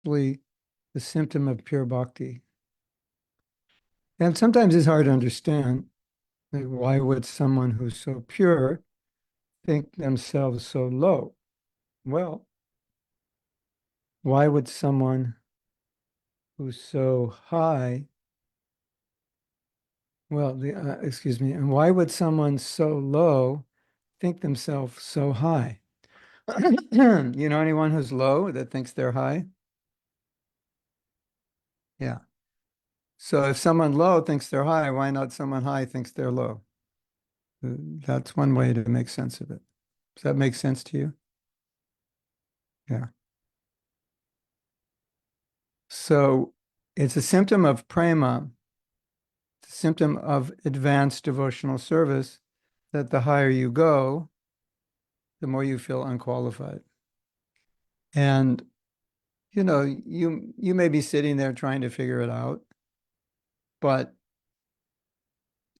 the symptom of pure bhakti. And sometimes it's hard to understand. Like, why would someone who's so pure think themselves so low? Well, why would someone who's so high, excuse me, and why would someone so low think themselves so high? You know anyone who's low that thinks they're high? Yeah. So if someone low thinks they're high, why not someone high thinks they're low? That's one way to make sense of it. Does that make sense to you? Yeah. So it's a symptom of prema, it's a symptom of advanced devotional service, that the higher you go, the more you feel unqualified. And you may be sitting there trying to figure it out, but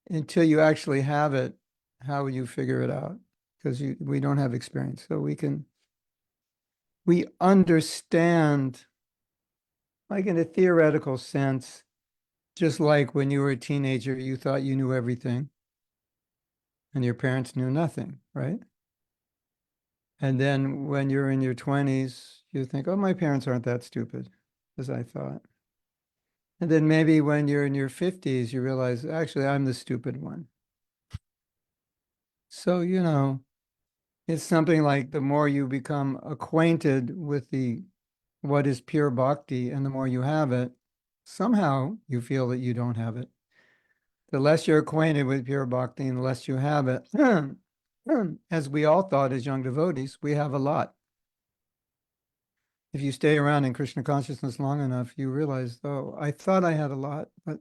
until you actually have it, how will you figure it out? Because we don't have experience. So we understand, like in a theoretical sense, just like when you were a teenager, you thought you knew everything and your parents knew nothing, right? And then when you're in your 20s, you think, oh, my parents aren't that stupid as I thought. And then maybe when you're in your 50s, you realize, actually, I'm the stupid one. So, it's something like the more you become acquainted with what is pure bhakti and the more you have it, somehow you feel that you don't have it. The less you're acquainted with pure bhakti and the less you have it, as we all thought as young devotees, we have a lot. If you stay around in Krishna consciousness long enough, you realize, oh, I thought I had a lot, but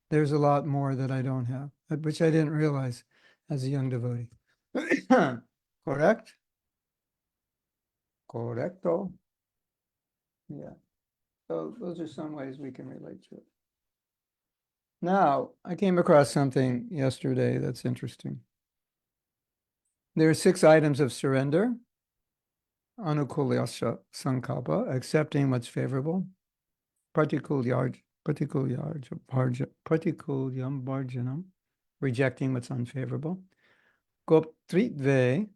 there's a lot more that I don't have, which I didn't realize as a young devotee. Correct? Correcto. Yeah. So those are some ways we can relate to it. Now, I came across something yesterday that's interesting. There are 6 items of surrender. Anukulyasya sankalpa, accepting what's favorable. Partikulyam bharjanam, rejecting what's unfavorable. Goptritve,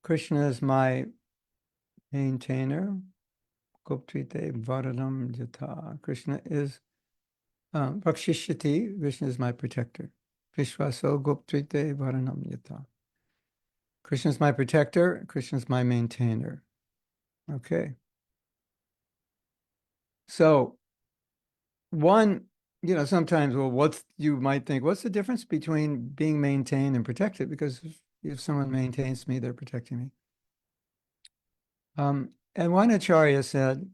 Krishna is my maintainer. Goptrite varanam jata. Krishna is Bhakshishyati, Krishna is my protector. Vishvaso Goptrite varanam yata. Krishna is my protector, Krishna is my maintainer. Okay. So one, sometimes, well, you might think, what's the difference between being maintained and protected? Because if someone maintains me, they're protecting me. And one acharya said,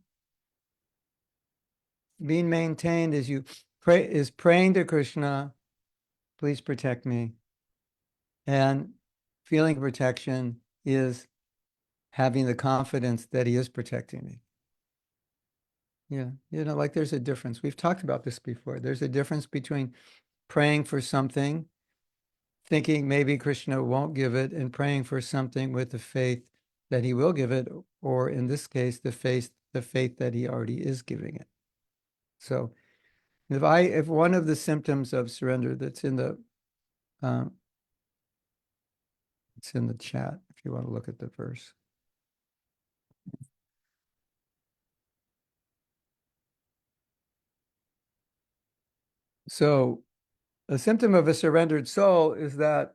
being maintained is praying to Krishna, please protect me. And feeling protection is having the confidence that he is protecting me. Yeah, like there's a difference. We've talked about this before. There's a difference between praying for something, thinking maybe Krishna won't give it, and praying for something with the faith that he will give it, or in this case, the faith that he already is giving it. So if one of the symptoms of surrender that's it's in the chat, if you want to look at the verse. So a symptom of a surrendered soul is that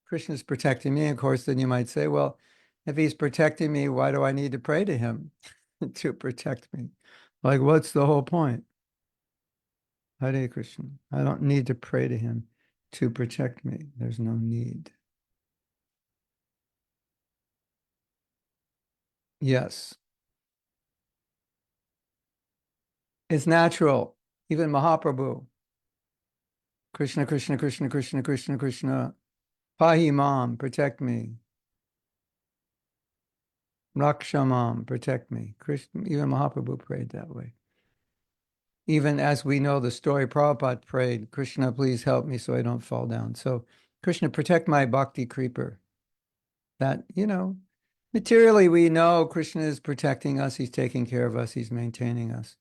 Krishna is protecting me. Of course, then you might say, well, if he's protecting me, why do I need to pray to him to protect me? Like, what's the whole point? Hare Krishna. I don't need to pray to him to protect me. There's no need. Yes. It's natural. Even Mahaprabhu. Krishna, Krishna, Krishna, Krishna, Krishna, Krishna. Pahi mam, protect me. Rakshamam, protect me. Krishna, even Mahaprabhu prayed that way. Even as we know the story, Prabhupada prayed, Krishna, please help me so I don't fall down. So, Krishna, protect my bhakti creeper. That, Materially, we know Krishna is protecting us, he's taking care of us, he's maintaining us.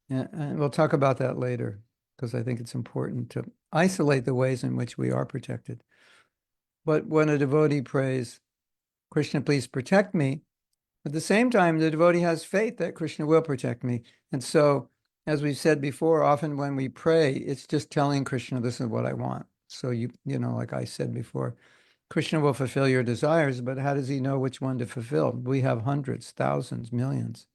And we'll talk about that later, because I think it's important to isolate the ways in which we are protected. But when a devotee prays, Krishna, please protect me, at the same time, the devotee has faith that Krishna will protect me. And so, as we've said before, often when we pray, it's just telling Krishna, this is what I want. So like I said before, Krishna will fulfill your desires, but how does he know which one to fulfill? We have hundreds, thousands, millions.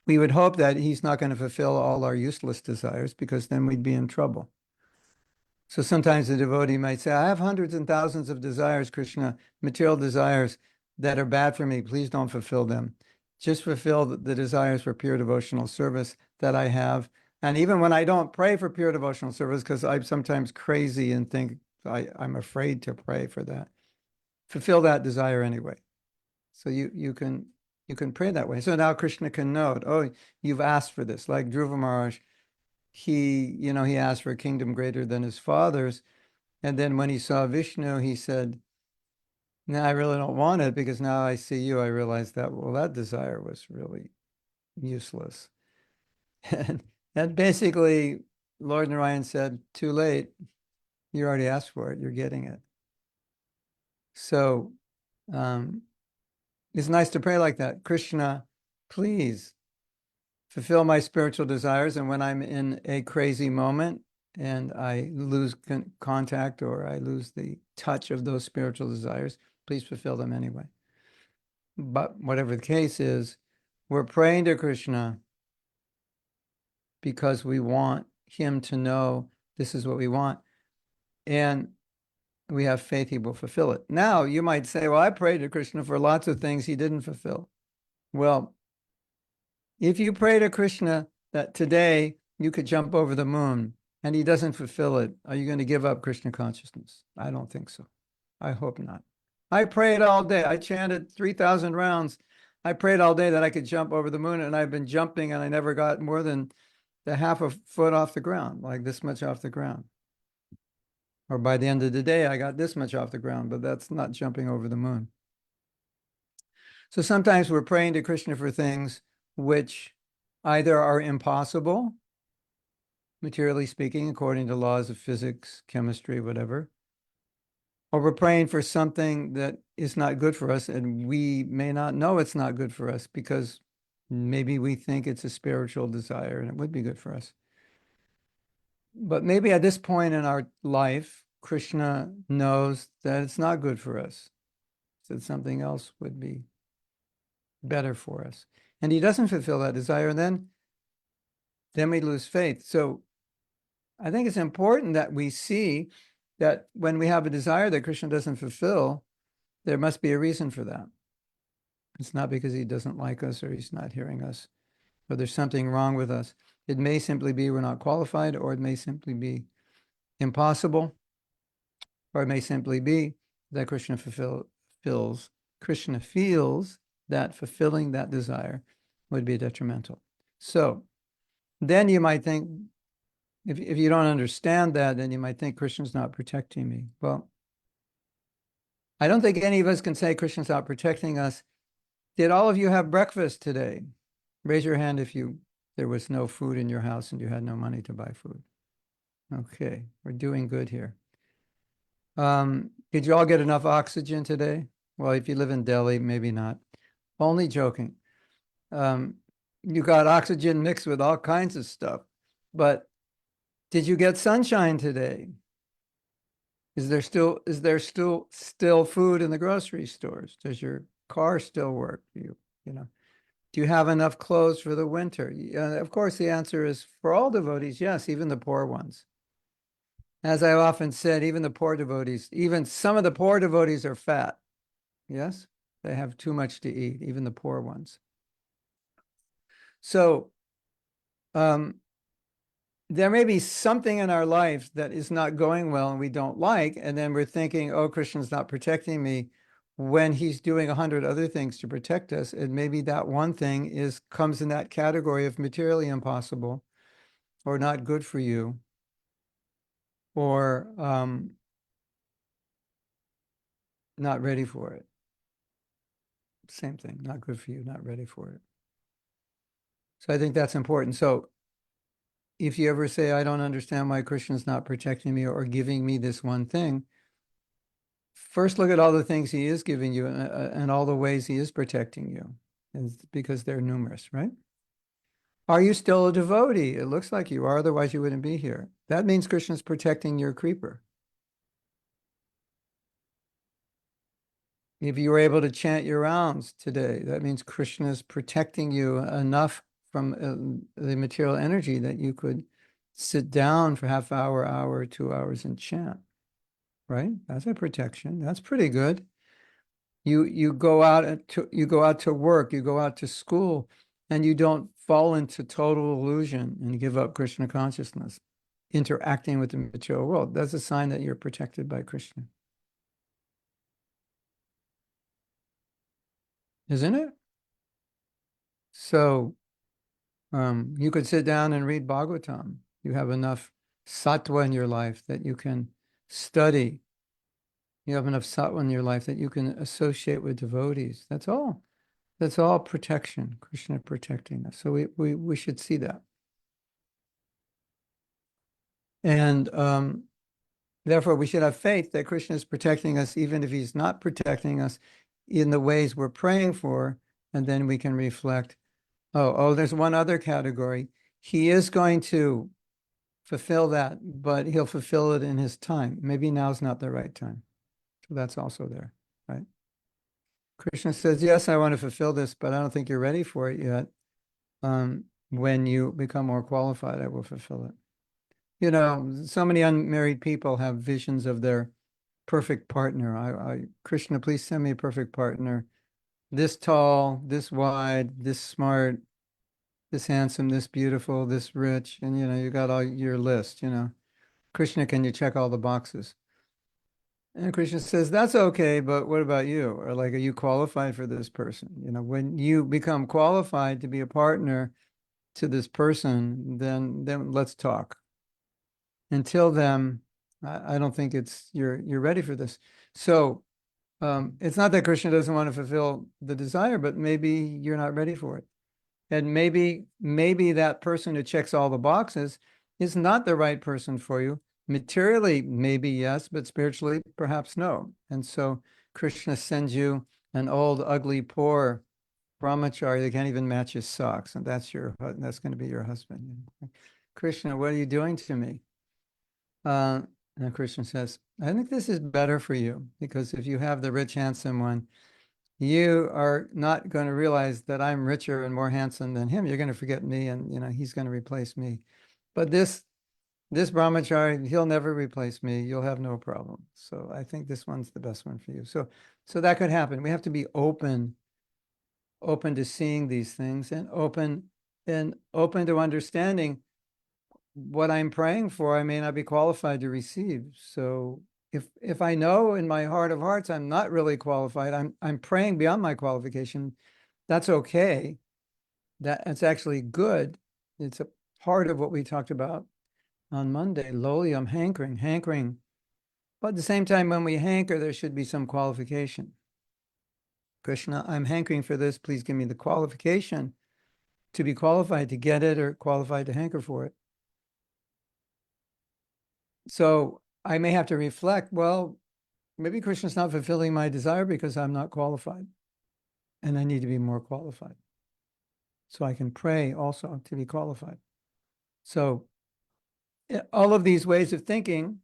We would hope that he's not going to fulfill all our useless desires, because then we'd be in trouble. So sometimes the devotee might say, I have hundreds and thousands of desires, Krishna, material desires that are bad for me. Please don't fulfill them. Just fulfill the desires for pure devotional service that I have. And even when I don't pray for pure devotional service, because I'm sometimes crazy and think I'm afraid to pray for that, fulfill that desire anyway. So you can pray that way. So now Krishna can note, oh, you've asked for this. Like Dhruva Maharaj, he asked for a kingdom greater than his father's. And then when he saw Vishnu, he said, no, I really don't want it, because now I see you, I realize that, well, that desire was really useless. And basically, Lord Narayan said, too late. You already asked for it. You're getting it. So it's nice to pray like that. Krishna, please fulfill my spiritual desires. And when I'm in a crazy moment and I lose contact, or I lose the touch of those spiritual desires, please fulfill them anyway. But whatever the case is, we're praying to Krishna because we want him to know this is what we want. And we have faith he will fulfill it. Now, you might say, well, I prayed to Krishna for lots of things he didn't fulfill. Well, if you pray to Krishna that today you could jump over the moon and he doesn't fulfill it, are you going to give up Krishna consciousness? I don't think so. I hope not. I prayed all day. I chanted 3,000 rounds. I prayed all day that I could jump over the moon, and I've been jumping, and I never got more than the half a foot off the ground, like this much off the ground. Or by the end of the day, I got this much off the ground, but that's not jumping over the moon. So sometimes we're praying to Krishna for things which either are impossible, materially speaking, according to laws of physics, chemistry, whatever, or we're praying for something that is not good for us, and we may not know it's not good for us, because maybe we think it's a spiritual desire and it would be good for us. But maybe at this point in our life, Krishna knows that it's not good for us, that something else would be better for us. And he doesn't fulfill that desire, and then we lose faith. So I think it's important that we see that when we have a desire that Krishna doesn't fulfill, there must be a reason for that. It's not because he doesn't like us, or he's not hearing us, or there's something wrong with us. It may simply be we're not qualified, or it may simply be impossible, or it may simply be that Krishna feels that fulfilling that desire would be detrimental. So then you might think, if you don't understand that, then you might think Krishna's not protecting me. Well, I don't think any of us can say Krishna's not protecting us. Did all of you have breakfast today? Raise your hand if there was no food in your house and you had no money to buy food. Okay, we're doing good here. Did you all get enough oxygen today? Well, if you live in Delhi, maybe not. Only joking. You got oxygen mixed with all kinds of stuff. But did you get sunshine today? Is there still food in the grocery stores? Does your car still work? Do you have enough clothes for the winter? Of course, the answer is for all devotees, yes, even the poor ones. As I often said, even the poor devotees, even some of the poor devotees are fat. Yes, they have too much to eat, even the poor ones. So there may be something in our life that is not going well and we don't like, and then we're thinking, oh, Krishna's not protecting me, when he's doing 100 other things to protect us. And maybe that one thing comes in that category of materially impossible, or not good for you, or not ready for it. Same thing, not good for you, not ready for it. So I think that's important. So if you ever say, I don't understand why Krishna's not protecting me or giving me this one thing, first look at all the things he is giving you and all the ways he is protecting you, because they're numerous, right? Are you still a devotee? It looks like you are, otherwise you wouldn't be here. That means Krishna's protecting your creeper. If you were able to chant your rounds today, that means Krishna's protecting you enough from the material energy that you could sit down for half hour, 2 hours and chant, right? That's a protection. That's pretty good. You go out to work, you go out to school, and you don't fall into total illusion and give up Krishna consciousness, interacting with the material world. That's a sign that you're protected by Krishna. Isn't it? So you could sit down and read Bhagavatam. You have enough sattva in your life that you can study. You have enough sattva in your life that you can associate with devotees. That's all. That's all protection, Krishna protecting us. So we should see that. And therefore, we should have faith that Krishna is protecting us, even if he's not protecting us in the ways we're praying for. And then we can reflect, oh, there's one other category. He is going to fulfill that, but he'll fulfill it in his time. Maybe now's not the right time. So that's also there, right? Krishna says, yes, I want to fulfill this, but I don't think you're ready for it yet. When you become more qualified, I will fulfill it. You know, so many unmarried people have visions of their perfect partner. Krishna, please send me a perfect partner. This tall, this wide, this smart, this handsome, this beautiful, this rich. And, you got all your list, Krishna, can you check all the boxes? And Krishna says, that's okay, but what about you? Or like, are you qualified for this person? When you become qualified to be a partner to this person, then let's talk. Until then, I don't think you're ready for this. So it's not that Krishna doesn't want to fulfill the desire, but maybe you're not ready for it. And maybe that person who checks all the boxes is not the right person for you. Materially, maybe yes, but spiritually, perhaps no. And so Krishna sends you an old, ugly, poor brahmachari that can't even match his socks, and that's going to be your husband. Krishna, what are you doing to me? And Krishna says, I think this is better for you, because if you have the rich, handsome one, you are not going to realize that I'm richer and more handsome than him. You're going to forget me, and he's going to replace me. But this brahmachari, he'll never replace me. You'll have no problem. So I think this one's the best one for you. So that could happen. We have to be open to seeing these things, and open to understanding what I'm praying for, I may not be qualified to receive. So if I know in my heart of hearts I'm not really qualified, I'm praying beyond my qualification, that's okay. That's actually good. It's a part of what we talked about on Monday. Lolium, hankering. But at the same time, when we hanker, there should be some qualification. Krishna, I'm hankering for this. Please give me the qualification to be qualified to get it, or qualified to hanker for it. So I may have to reflect, well, maybe Krishna's not fulfilling my desire because I'm not qualified, and I need to be more qualified. So I can pray also to be qualified. So all of these ways of thinking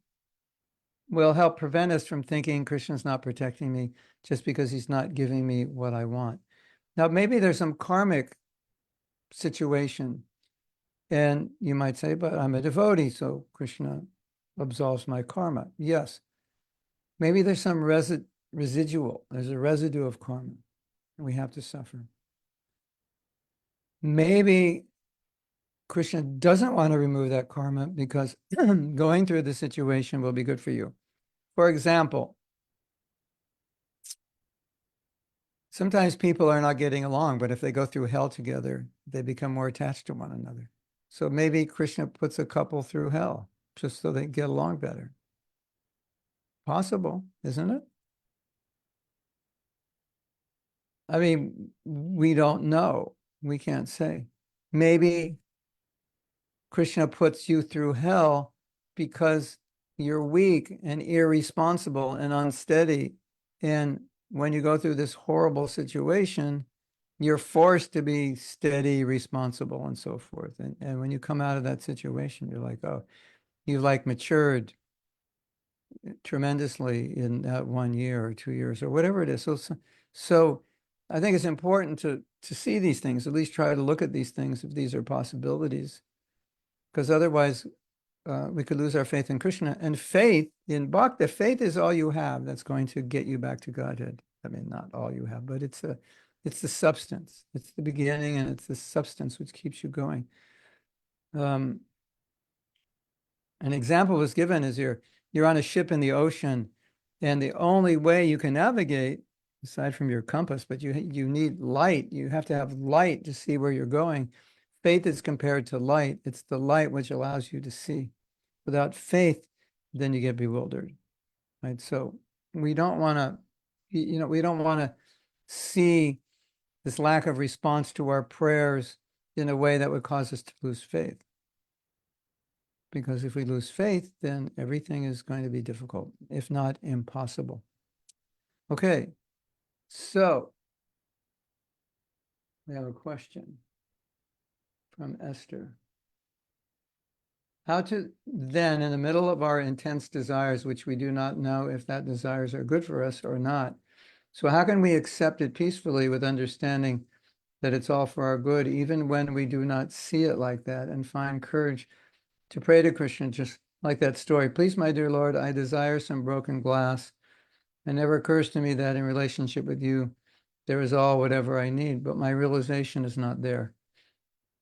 will help prevent us from thinking Krishna's not protecting me just because he's not giving me what I want. Now, maybe there's some karmic situation, and you might say, but I'm a devotee, so Krishna absolves my karma. Yes. Maybe there's some residual. There's a residue of karma, and we have to suffer. Maybe Krishna doesn't want to remove that karma because going through the situation will be good for you. For example, sometimes people are not getting along, but if they go through hell together, they become more attached to one another. So maybe Krishna puts a couple through hell just so they get along better. Possible, isn't it? I mean, we don't know. We can't say. Maybe Krishna puts you through hell because you're weak and irresponsible and unsteady. And when you go through this horrible situation, you're forced to be steady, responsible, and so forth. And when you come out of that situation, you're like, oh, you've like matured tremendously in that 1 year or 2 years or whatever it is. So I think it's important to see these things, at least try to look at these things if these are possibilities, because otherwise we could lose our faith in Krishna. And faith in Bhakti, faith is all you have that's going to get you back to Godhead. I mean, not all you have, but it's the substance. It's the beginning and it's the substance which keeps you going. An example was given is you're on a ship in the ocean, and the only way you can navigate, aside from your compass, but you need light. You have to have light to see where you're going. Faith is compared to light. It's the light which allows you to see. Without faith, then you get bewildered, right? So we don't want to, we don't want to see this lack of response to our prayers in a way that would cause us to lose faith. Because if we lose faith, then everything is going to be difficult, if not impossible. Okay, so we have a question from Esther. How to then, in the middle of our intense desires, which we do not know if that desires are good for us or not, so how can we accept it peacefully with understanding that it's all for our good, even when we do not see it like that, and find courage to pray to Krishna, just like that story? Please, my dear Lord, I desire some broken glass. It never occurs to me that in relationship with you, there is all whatever I need, but my realization is not there.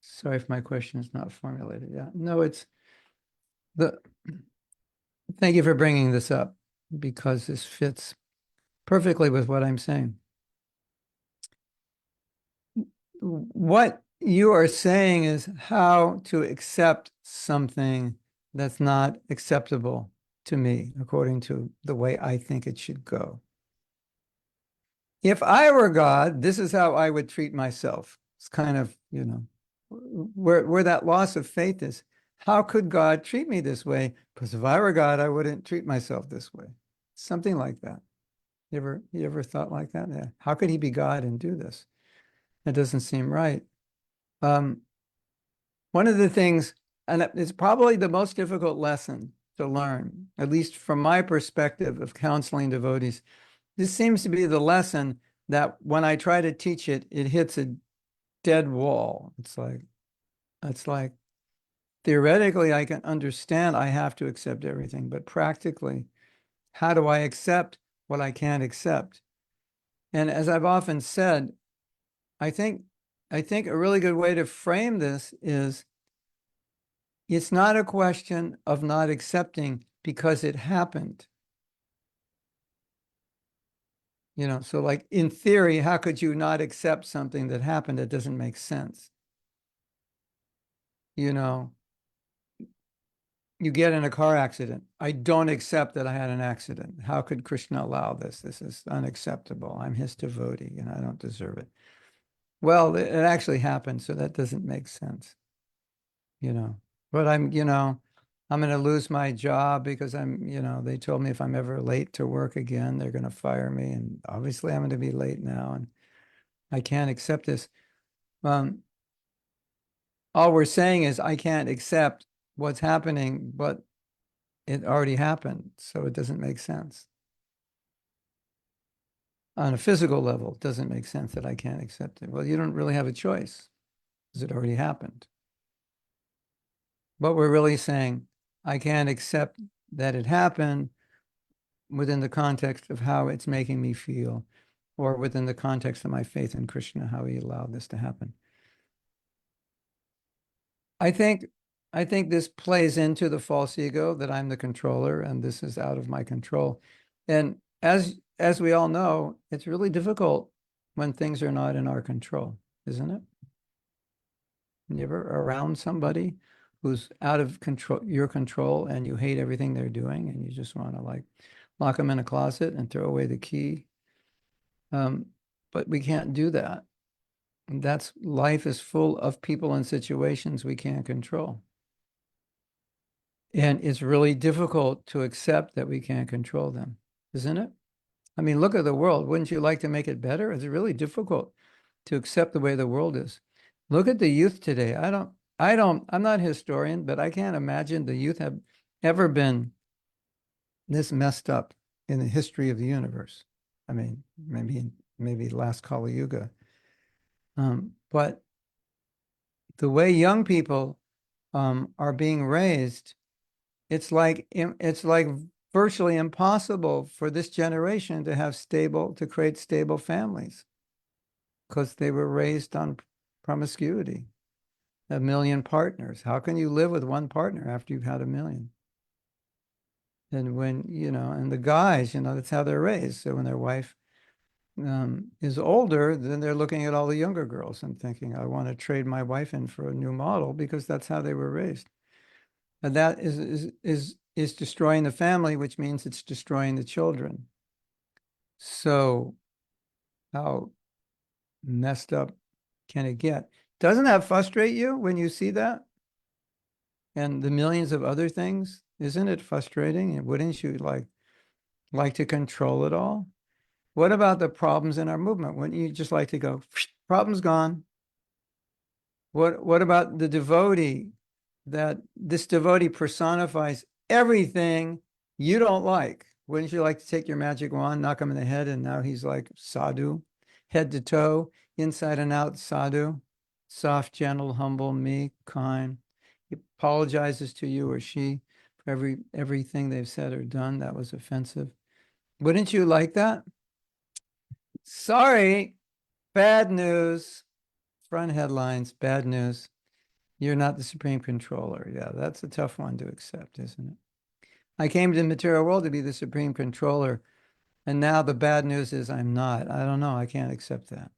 Sorry if my question is not formulated. Yeah, no, it's the. Thank you for bringing this up, because this fits perfectly with what I'm saying. What you are saying is how to accept something that's not acceptable to me, according to the way I think it should go. If I were God, this is how I would treat myself. It's kind of, where that loss of faith is. How could God treat me this way? Because if I were God, I wouldn't treat myself this way. Something like that. You ever thought like that? Yeah. How could he be God and do this? That doesn't seem right. One of the things, and it's probably the most difficult lesson to learn, at least from my perspective of counseling devotees, this seems to be the lesson that when I try to teach it, it hits a dead wall. It's like theoretically I can understand I have to accept everything, but practically, how do I accept what I can't accept? And as I've often said, I think a really good way to frame this is it's not a question of not accepting because it happened. So like in theory, how could you not accept something that happened that doesn't make sense? You get in a car accident. I don't accept that I had an accident. How could Krishna allow this? This is unacceptable. I'm his devotee and I don't deserve it. Well, it actually happened, so that doesn't make sense. But I'm going to lose my job because they told me if I'm ever late to work again, they're going to fire me. And obviously I'm going to be late now and I can't accept this. All we're saying is I can't accept what's happening, but it already happened, so it doesn't make sense. On a physical level, it doesn't make sense that I can't accept it. Well, you don't really have a choice because it already happened. But we're really saying, I can't accept that it happened within the context of how it's making me feel, or within the context of my faith in Krishna, how he allowed this to happen. I think this plays into the false ego that I'm the controller and this is out of my control. And as we all know, it's really difficult when things are not in our control, isn't it? You ever around somebody who's out of your control and you hate everything they're doing and you just want to like lock them in a closet and throw away the key? but we can't do that. And that's life is full of people and situations we can't control. And it's really difficult to accept that we can't control them, isn't it? I mean, look at the world. Wouldn't you like to make it better? It's really difficult to accept the way the world is. Look at the youth today. I'm not a historian, but I can't imagine the youth have ever been this messed up in the history of the universe. I mean, maybe last Kali Yuga. But the way young people are being raised, it's like virtually impossible for this generation to create stable families because they were raised on promiscuity, a million partners. How can you live with one partner after you've had a million? And and the guys, that's how they're raised. So when their wife is older, then they're looking at all the younger girls and thinking, I want to trade my wife in for a new model because that's how they were raised. And that is destroying the family, which means it's destroying the children. So how messed up can it get? Doesn't that frustrate you when you see that? And the millions of other things? Isn't it frustrating? And wouldn't you like to control it all? What about the problems in our movement? Wouldn't you just like to go, problem's gone? What about the devotee? That this devotee personifies everything you don't like. Wouldn't you like to take your magic wand, knock him in the head, and now he's like sadhu, head to toe, inside and out sadhu, soft, gentle, humble, meek, kind. He apologizes to you or she for everything they've said or done that was offensive. Wouldn't you like that? Sorry, bad news. Front headlines, bad news. You're not the supreme controller. Yeah, that's a tough one to accept, isn't it? I came to the material world to be the supreme controller, and now the bad news is I'm not. I don't know. I can't accept that.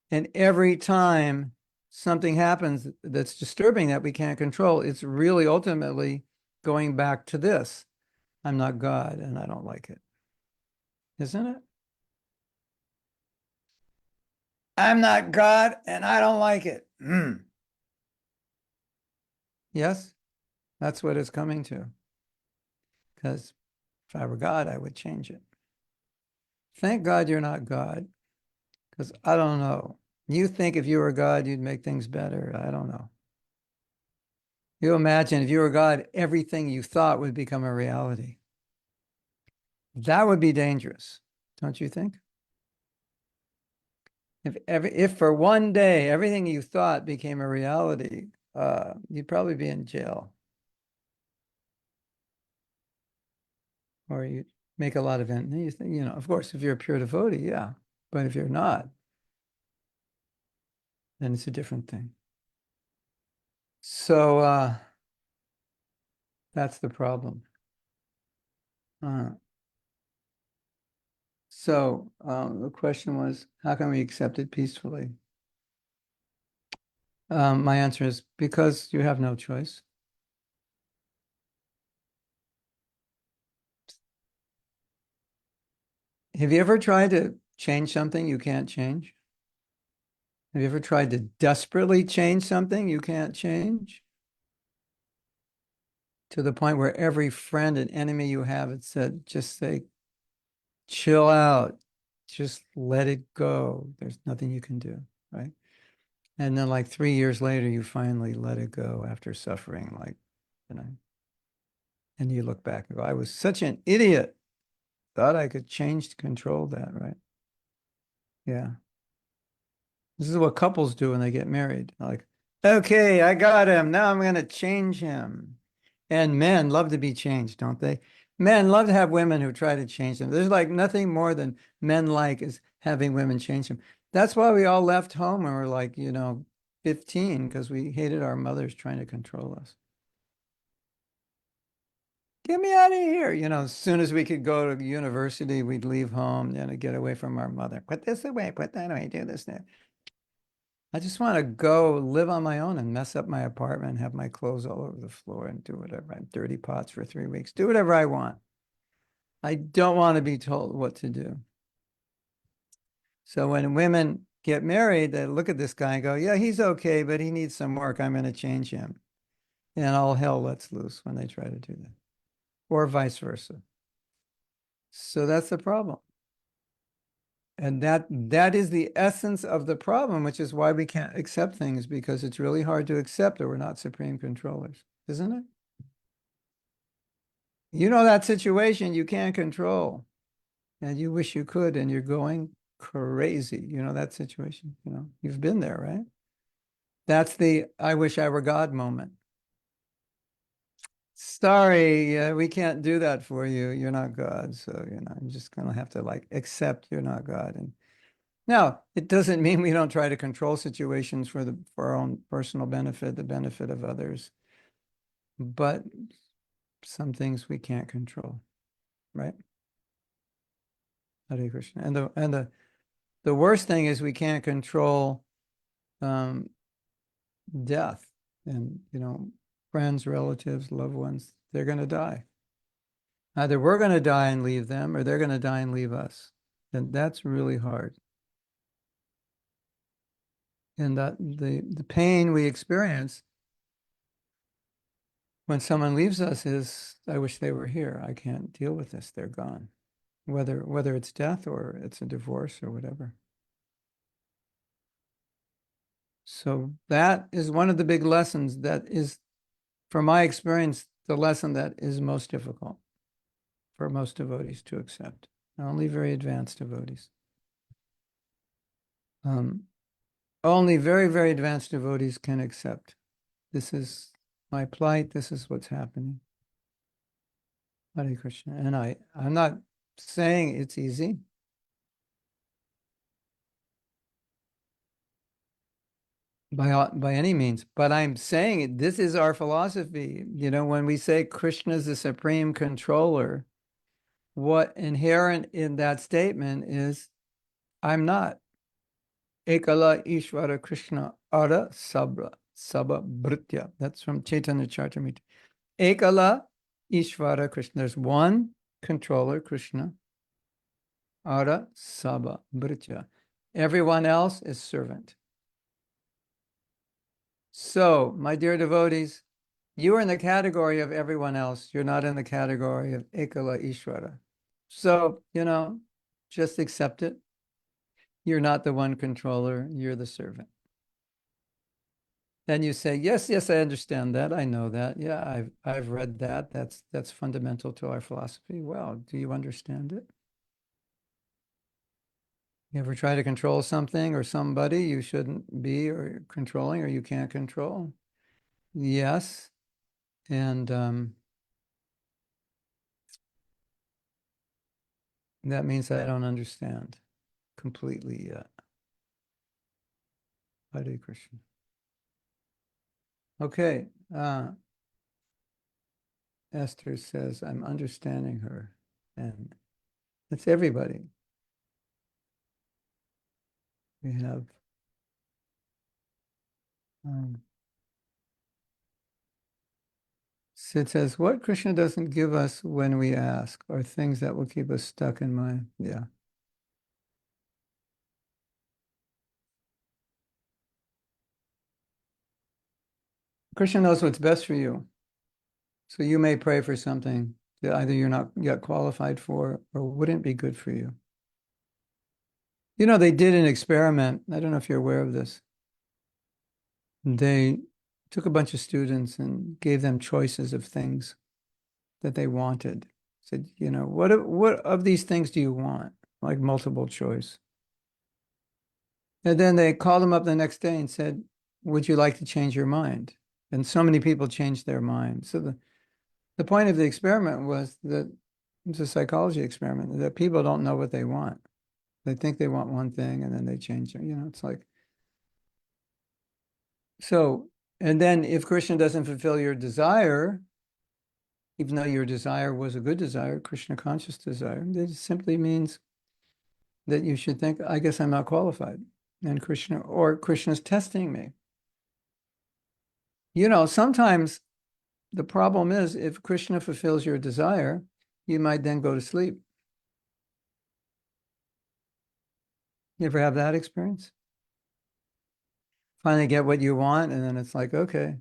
And every time something happens that's disturbing that we can't control, it's really ultimately going back to this. I'm not God, and I don't like it. Isn't it? I'm not God, and I don't like it. Yes, that's what it's coming to. Because if I were God, I would change it. Thank God you're not God, because I don't know. You think if you were God, you'd make things better. I don't know. You imagine if you were God, everything you thought would become a reality. That would be dangerous, don't you think? If for one day everything you thought became a reality, you'd probably be in jail, or you'd make a lot of of course, if you're a pure devotee, yeah. But if you're not, then it's a different thing. So that's the problem. Uh, the question was, how can we accept it peacefully? My answer is because you have no choice. Have you ever tried to change something you can't change? Have you ever tried to desperately change something you can't change? To the point where every friend and enemy you have, it said, just say, chill out, just let it go. There's nothing you can do, right? And then like 3 years later, you finally let it go after suffering, you know, and you look back and go, I was such an idiot. Thought I could change to control that, right? Yeah. This is what couples do when they get married. Like, okay, I got him. Now I'm going to change him. And men love to be changed, don't they? Men love to have women who try to change them. There's like nothing more than men like is having women change them. That's why we all left home when we were like, 15, because we hated our mothers trying to control us. Get me out of here. As soon as we could go to university, we'd leave home, get away from our mother. Put this away, put that away, do this now. I just want to go live on my own and mess up my apartment, have my clothes all over the floor and do whatever. I'm dirty pots for 3 weeks. Do whatever I want. I don't want to be told what to do. So when women get married, they look at this guy and go, yeah, he's okay, but he needs some work. I'm going to change him. And all hell lets loose when they try to do that, or vice versa. So that's the problem. And that is the essence of the problem, which is why we can't accept things, because it's really hard to accept that we're not supreme controllers, isn't it? You know that situation you can't control, and you wish you could, and you're going crazy. You know that situation, you've been there, right? That's the I wish I were God moment. Sorry, we can't do that for you. You're not God. So, I'm just going to have to accept you're not God. And now it doesn't mean we don't try to control situations for our own personal benefit, the benefit of others. But some things we can't control, right? Hare Krishna. And the worst thing is we can't control death. And, friends, relatives, loved ones, they're going to die. Either we're going to die and leave them, or they're going to die and leave us. And that's really hard. And that the pain we experience when someone leaves us is, I wish they were here. I can't deal with this. They're gone. Whether it's death or it's a divorce or whatever. So that is one of the big lessons that is, from my experience, the lesson that is most difficult for most devotees to accept. Only very advanced devotees. Only very, very advanced devotees can accept. This is my plight. This is what's happening. Hare Krishna. And I'm not saying it's easy. By any means, but I'm saying this is our philosophy. When we say Krishna is the supreme controller, what inherent in that statement is, I'm not. Ekala Ishvara Krishna Ara Sabra Bhritya. That's from Chaitanya Charitamrita. Ekala Ishvara Krishna. There's one controller, Krishna. Ara Sabha Bhritya. Everyone else is servant. So, my dear devotees, you are in the category of everyone else. You're not in the category of Ekala Ishvara. So, just accept it. You're not the one controller. You're the servant. Then you say, yes, I understand that. I know that. Yeah, I've read that. That's fundamental to our philosophy. Well, do you understand it? You ever try to control something or somebody you shouldn't be or controlling or you can't control? Yes. And that means I don't understand completely yet. Hare Krishna. Okay. Esther says, I'm understanding her. And it's everybody. We have Sid says, what Krishna doesn't give us when we ask are things that will keep us stuck in mind. Yeah. Krishna knows what's best for you. So you may pray for something that either you're not yet qualified for or wouldn't be good for you. They did an experiment. I don't know if you're aware of this. They took a bunch of students and gave them choices of things that they wanted. Said, what of these things do you want? Like multiple choice. And then they called them up the next day and said, would you like to change your mind? And so many people changed their mind. So the point of the experiment was that it's a psychology experiment, that people don't know what they want. They think they want one thing and then they change it. It's like, so, and then if Krishna doesn't fulfill your desire, even though your desire was a good desire, Krishna conscious desire, it simply means that you should think, I guess I'm not qualified. And Krishna's testing me. Sometimes the problem is if Krishna fulfills your desire, you might then go to sleep. You ever have that experience? Finally get what you want, and then it's like, okay,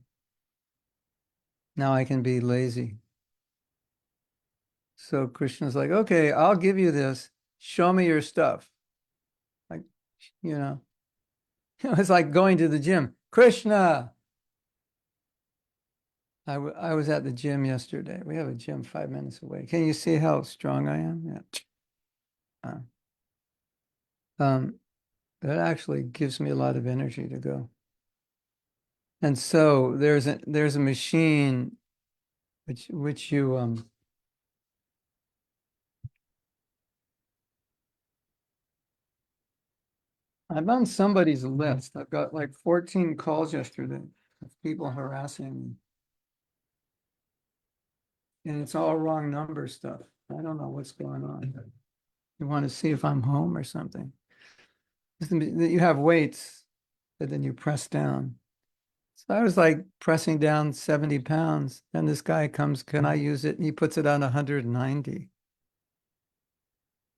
now I can be lazy. So Krishna's like, okay, I'll give you this. Show me your stuff. Like, you know, it's like going to the gym. Krishna, I was at the gym yesterday. We have a gym 5 minutes away. Can you see how strong I am? Yeah. Um, that actually gives me a lot of energy to go. And so there's a machine which you I'm on somebody's list. I've got like 14 calls yesterday of people harassing me. And it's all wrong number stuff. I don't know what's going on. You want to see if I'm home or something. You have weights that then you press down. So I was like pressing down 70 pounds. And this guy comes, can I use it? And he puts it on 190.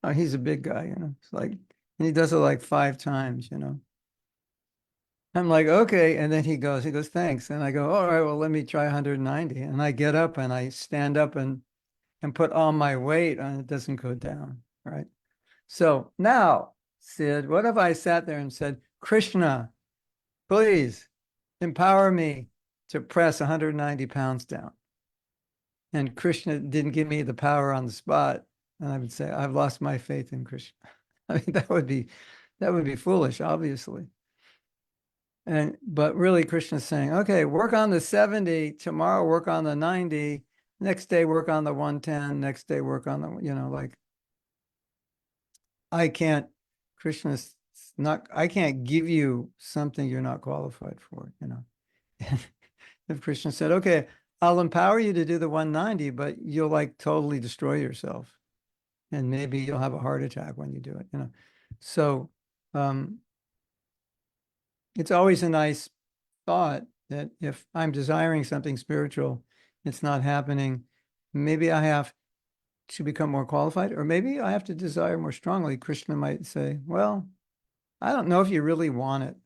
Oh, he's a big guy, you know. It's like, and he does it like 5 times, you know. I'm like, okay. And then he goes, thanks. And I go, all right, well, let me try 190. And I get up and I stand up and put all my weight and it doesn't go down. Right. So now, Sid, what if I sat there and said, Krishna, please empower me to press 190 pounds down? And Krishna didn't give me the power on the spot. And I would say, I've lost my faith in Krishna. I mean, that would be foolish, obviously. But really Krishna's saying, okay, work on the 70, tomorrow work on the 90, next day work on the 110, next day work on the, you know, like I can't, Krishna's not, I can't give you something you're not qualified for, you know. If Krishna said, okay, I'll empower you to do the 190, but you'll like totally destroy yourself. And maybe you'll have a heart attack when you do it, you know. So um, it's always a nice thought that if I'm desiring something spiritual, it's not happening. Maybe I have to become more qualified, or maybe I have to desire more strongly. Krishna might say, well, I don't know if you really want it.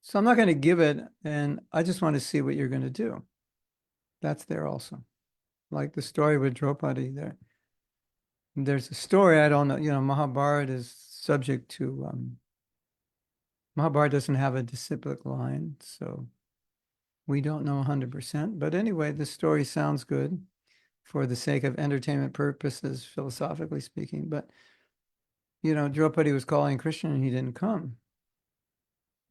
So I'm not going to give it. And I just want to see what you're going to do. That's there also. Like the story with Draupadi there. There's a story, I don't know, you know, Mahabharata is subject to, Mahabharata doesn't have a disciplic line. So we don't know 100%. But anyway, the story sounds good for the sake of entertainment purposes, philosophically speaking. But, you know, Draupadi was calling Krishna and he didn't come.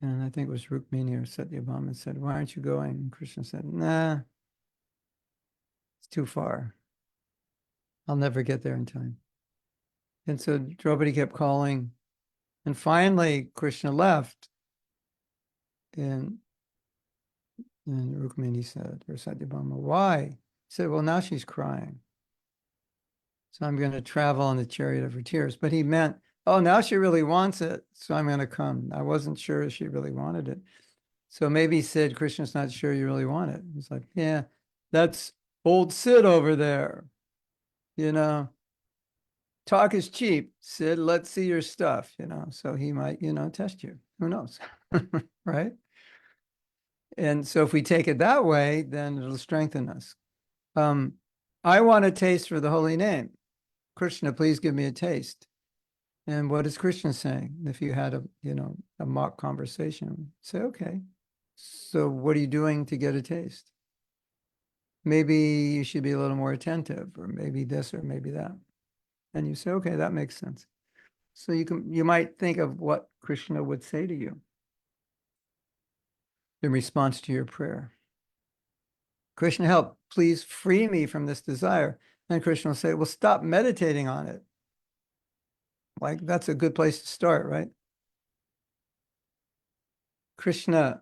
And I think it was Rukmini or Satyabhama said, why aren't you going? And Krishna said, nah, it's too far. I'll never get there in time. And so Draupadi kept calling. And finally, Krishna left. And, and Rukmini said, or Satyabhama, why? He said, well, now she's crying. So I'm going to travel on the chariot of her tears. But he meant, oh, now she really wants it. So I'm going to come. I wasn't sure if she really wanted it. So maybe Sid, Krishna's not sure you really want it. He's like, yeah, that's old Sid over there. You know, talk is cheap. Sid, let's see your stuff, you know. So he might, you know, test you. Who knows? Right? And so if we take it that way, then it'll strengthen us. Um, I want a taste for the holy name. Krishna, please give me a taste. And what is Krishna saying? If you had a, you know, a mock conversation, say, okay, so what are you doing to get a taste? Maybe you should be a little more attentive, or maybe this, or maybe that. And you say, okay, that makes sense. So you might think of what Krishna would say to you in response to your prayer. Krishna, help, please free me from this desire. And Krishna will say, well, stop meditating on it. Like, that's a good place to start, right? Krishna,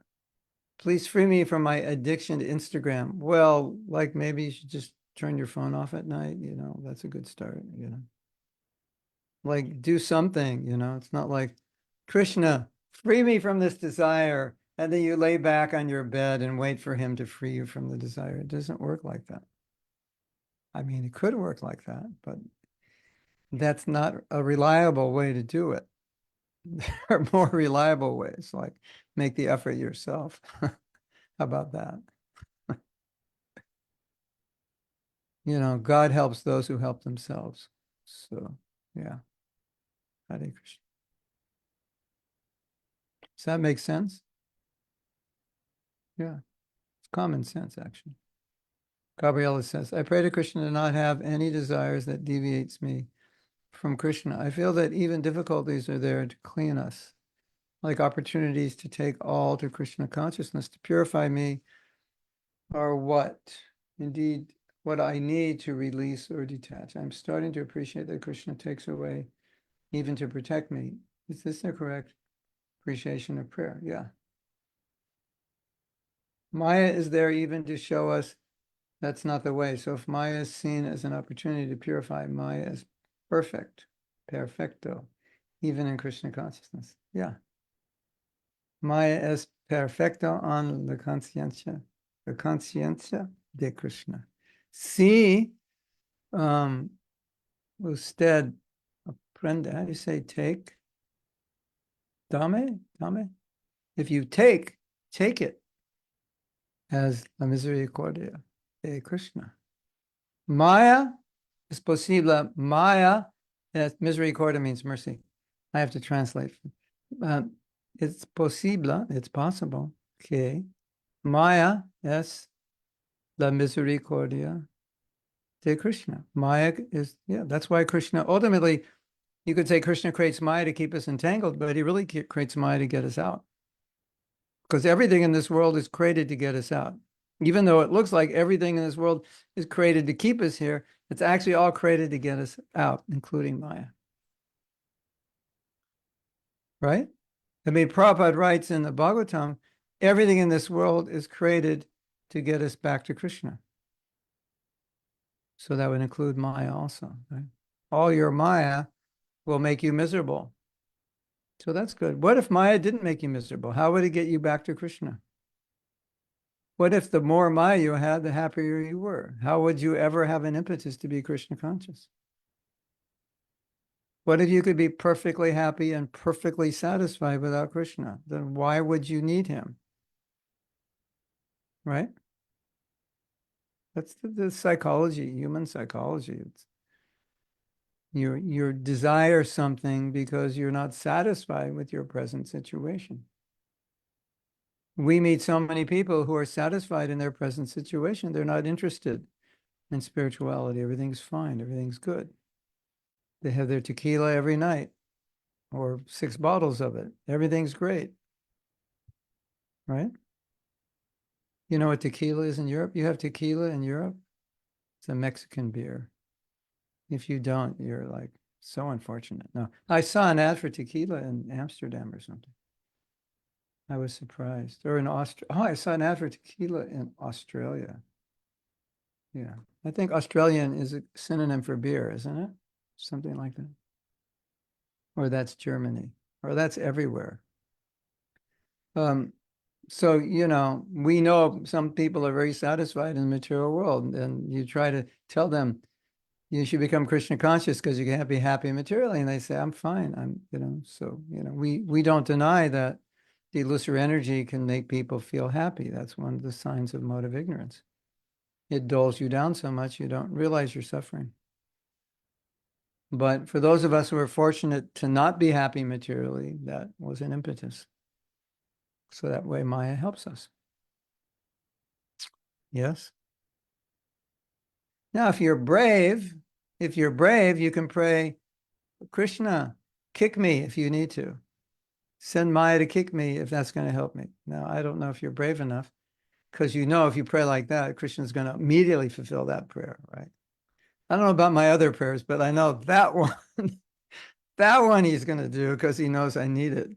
please free me from my addiction to Instagram. Well, like maybe you should just turn your phone off at night, you know, that's a good start, you know. Like do something, you know, it's not like, Krishna, free me from this desire. And then you lay back on your bed and wait for him to free you from the desire. It doesn't work like that. I mean, it could work like that, but that's not a reliable way to do it. there are more reliable ways, like make the effort yourself. How about that? God helps those who help themselves. So, yeah. Hare Krishna. Does that make sense? Yeah. It's common sense, actually. Gabriela says, I pray to Krishna to not have any desires that deviates me from Krishna. I feel that even difficulties are there to clean us, like opportunities to take all to Krishna consciousness, to purify me, are what? Indeed, what I need to release or detach. I'm starting to appreciate that Krishna takes away even to protect me. Is this the correct appreciation of prayer? Yeah. Maya is there even to show us that's not the way. So if Maya is seen as an opportunity to purify, Maya is perfect, perfecto, even in Krishna consciousness. Yeah. Maya es perfecto en la conciencia de Krishna. Si usted aprende, how do you say take? Dame? If you take it as la misericordia de Krishna. Maya es posible. Maya, misericordia means mercy. I have to translate. It's posible, it's possible, que Maya es la misericordia de Krishna. Maya is, yeah, that's why Krishna, ultimately, you could say Krishna creates Maya to keep us entangled, but he really creates Maya to get us out. Because everything in this world is created to get us out. Even though it looks like everything in this world is created to keep us here, it's actually all created to get us out, including Maya. Right? I mean, Prabhupada writes in the Bhagavatam, everything in this world is created to get us back to Krishna. So that would include Maya also. Right? All your Maya will make you miserable. So that's good. What if Maya didn't make you miserable? How would it get you back to Krishna? What if the more Maya you had, the happier you were? How would you ever have an impetus to be Krishna conscious? What if you could be perfectly happy and perfectly satisfied without Krishna? Then why would you need him? Right? That's the psychology, human psychology. It's you desire something because you're not satisfied with your present situation. We meet so many people who are satisfied in their present situation. They're not interested in spirituality. Everything's fine. Everything's good. They have their tequila every night or 6 bottles of it. Everything's great. Right? You know what tequila is in Europe? You have tequila in Europe? It's a Mexican beer. If you don't, you're like so unfortunate. No, I saw an ad for tequila in Amsterdam or something. I was surprised. Or in Austria. Oh, I saw an ad for tequila in Australia. Yeah. I think Australian is a synonym for beer, isn't it? Something like that. Or that's Germany. Or that's everywhere. So, we know some people are very satisfied in the material world, and you try to tell them you should become Krishna conscious because you can't be happy materially. And they say, I'm fine. We don't deny that the illusory energy can make people feel happy. That's one of the signs of motive ignorance. It dulls you down so much you don't realize you're suffering. But for those of us who are fortunate to not be happy materially, that was an impetus. So that way Maya helps us. Yes. Now, if you're brave, you can pray, Krishna, kick me if you need to. Send Maya to kick me if that's going to help me. Now, I don't know if you're brave enough, because if you pray like that, Krishna's going to immediately fulfill that prayer, right? I don't know about my other prayers, but I know that one, that one he's going to do because he knows I need it.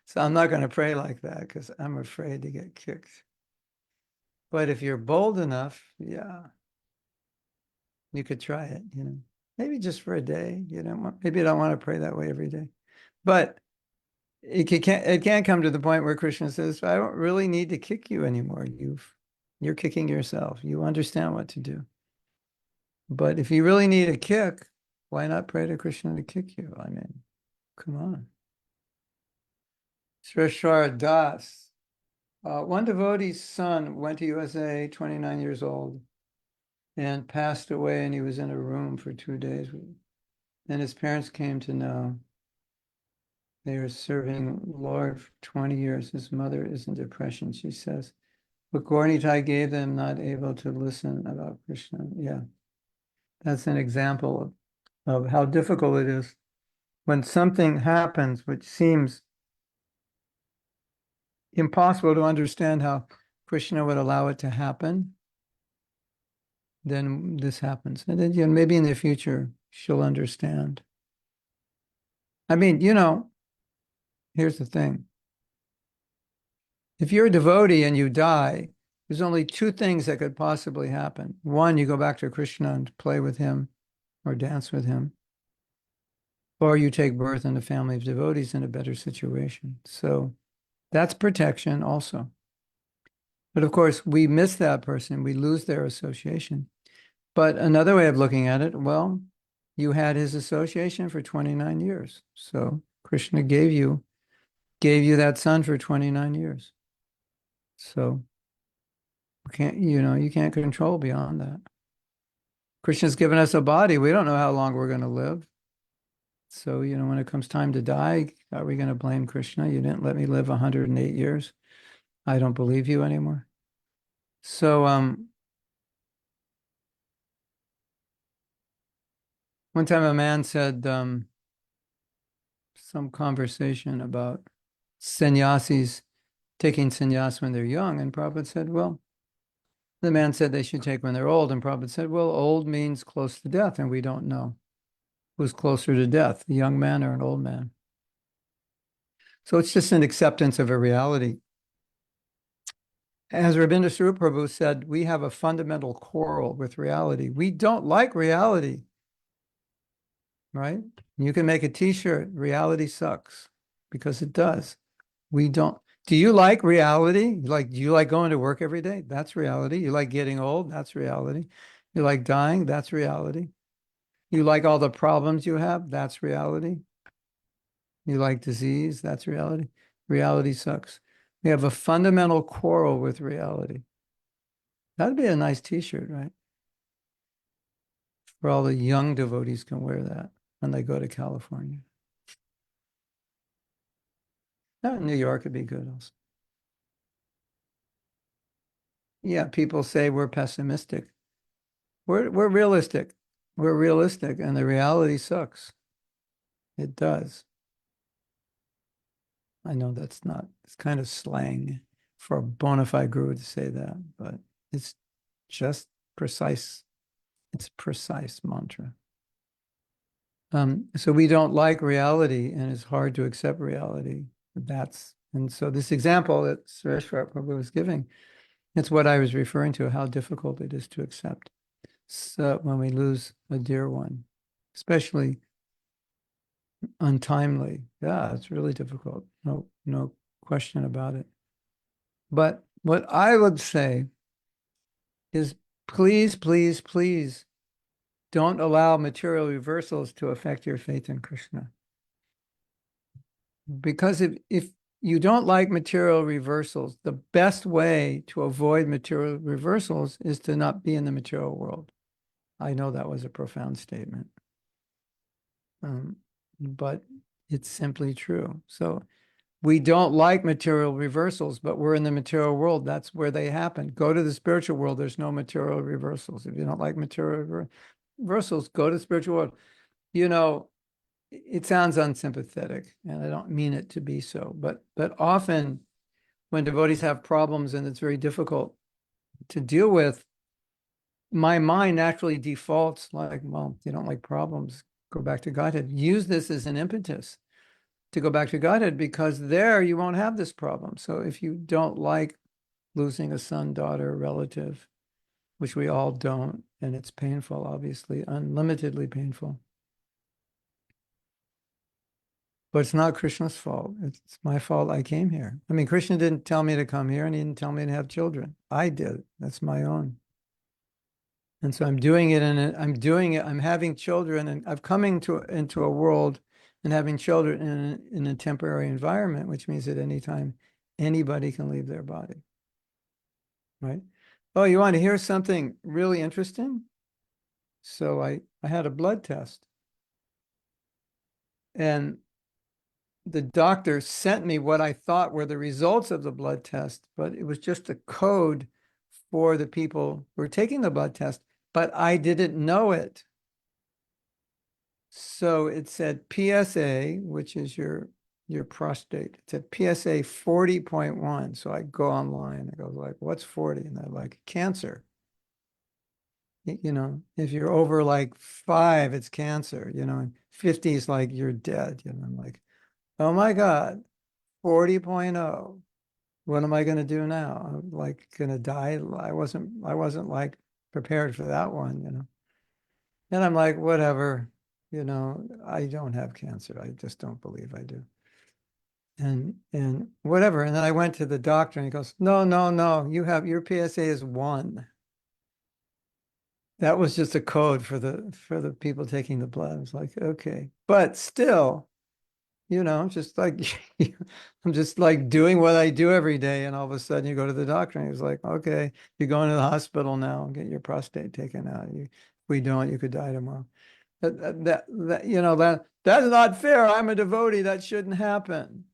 So I'm not going to pray like that because I'm afraid to get kicked. But if you're bold enough, yeah, you could try it, maybe just for a day, maybe you don't want to pray that way every day, but it can't come to the point where Krishna says, I don't really need to kick you anymore. You're kicking yourself. You understand what to do. But if you really need a kick, why not pray to Krishna to kick you? I mean, come on. Srishwar Das. One devotee's son went to USA, 29 years old, and passed away, and he was in a room for 2 days. And his parents came to know they were serving Lord for 20 years. His mother is in depression, she says. But Gaurnitai gave them, not able to listen about Krishna. Yeah, that's an example of how difficult it is when something happens which seems impossible to understand how Krishna would allow it to happen. Then this happens. And then, maybe in the future she'll understand. I mean, here's the thing. If you're a devotee and you die, there's only two things that could possibly happen. One, you go back to Krishna and play with him or dance with him, or you take birth in a family of devotees in a better situation. So that's protection also. But of course, we miss that person. We lose their association. But another way of looking at it, well, you had his association for 29 years. So Krishna gave you that son for 29 years. So you can't control beyond that. Krishna's given us a body. We don't know how long we're going to live. So, when it comes time to die, are we going to blame Krishna? You didn't let me live 108 years. I don't believe you anymore. So, one time a man said, some conversation about sannyasis taking sannyas when they're young, and Prabhupada said, well, the man said they should take when they're old, and Prabhupada said, well, old means close to death, and we don't know who's closer to death, a young man or an old man. So it's just an acceptance of a reality. As Rabindra Swarup Prabhu said, we have a fundamental quarrel with reality. We don't like reality, right? You can make a t-shirt, reality sucks, because it does. We don't. Do you like reality? Do you like going to work every day? That's reality. You like getting old? That's reality. You like dying? That's reality. You like all the problems you have? That's reality. You like disease? That's reality. Reality sucks. We have a fundamental quarrel with reality. That'd be a nice t-shirt, right? For all the young devotees can wear that when they go to California. New York would be good also. Yeah, people say we're pessimistic. We're realistic. We're realistic, and the reality sucks. It does. I know it's kind of slang for a bona fide guru to say that, but it's just precise. It's precise mantra. So we don't like reality, and it's hard to accept reality. And so this example that Sureshwar Prabhu was giving, it's what I was referring to, how difficult it is to accept. So when we lose a dear one, especially untimely, yeah, it's really difficult. No question about it. But what I would say is please, please, please don't allow material reversals to affect your faith in Krishna. Because if you don't like material reversals, the best way to avoid material reversals is to not be in the material world. I know that was a profound statement, but it's simply true. So we don't like material reversals, but we're in the material world. That's where they happen. Go to the spiritual world. There's no material reversals. If you don't like material reversals, go to the spiritual world. It sounds unsympathetic, and I don't mean it to be so, but often when devotees have problems and it's very difficult to deal with, my mind naturally defaults like, well, you don't like problems, go back to Godhead. Use this as an impetus to go back to Godhead, because there you won't have this problem. So if you don't like losing a son, daughter, relative, which we all don't, and it's painful, obviously, unlimitedly painful. But it's not Krishna's fault. It's my fault I came here. I mean, Krishna didn't tell me to come here, and he didn't tell me to have children. I did. That's my own. And so I'm doing it, and I'm doing it. I'm having children, and I'm coming into a world and having children in a temporary environment, which means at any time anybody can leave their body, right? Oh, you want to hear something really interesting? So I had a blood test, and the doctor sent me what I thought were the results of the blood test, but it was just a code for the people who were taking the blood test, but I didn't know it. So it said PSA, which is your prostate. It said PSA 40.1. So I go online. I go like, what's 40? And they're like, cancer. You know, if you're over like 5, it's cancer, you know, and 50 is like you're dead. You know, I'm like, oh my God, 40.0. What am I going to do now? I'm like going to die. I wasn't like prepared for that one, you know. And I'm like, whatever, you know, I don't have cancer. I just don't believe I do. And whatever. And then I went to the doctor and he goes, no, no, no, your PSA is 1. That was just a code for the people taking the blood. I was like, okay. But still, you know, just like I'm just like doing what I do every day. And all of a sudden you go to the doctor and he's like, okay, you're going to the hospital now and get your prostate taken out. If we don't, you could die tomorrow. That you know, that's not fair. I'm a devotee. That shouldn't happen.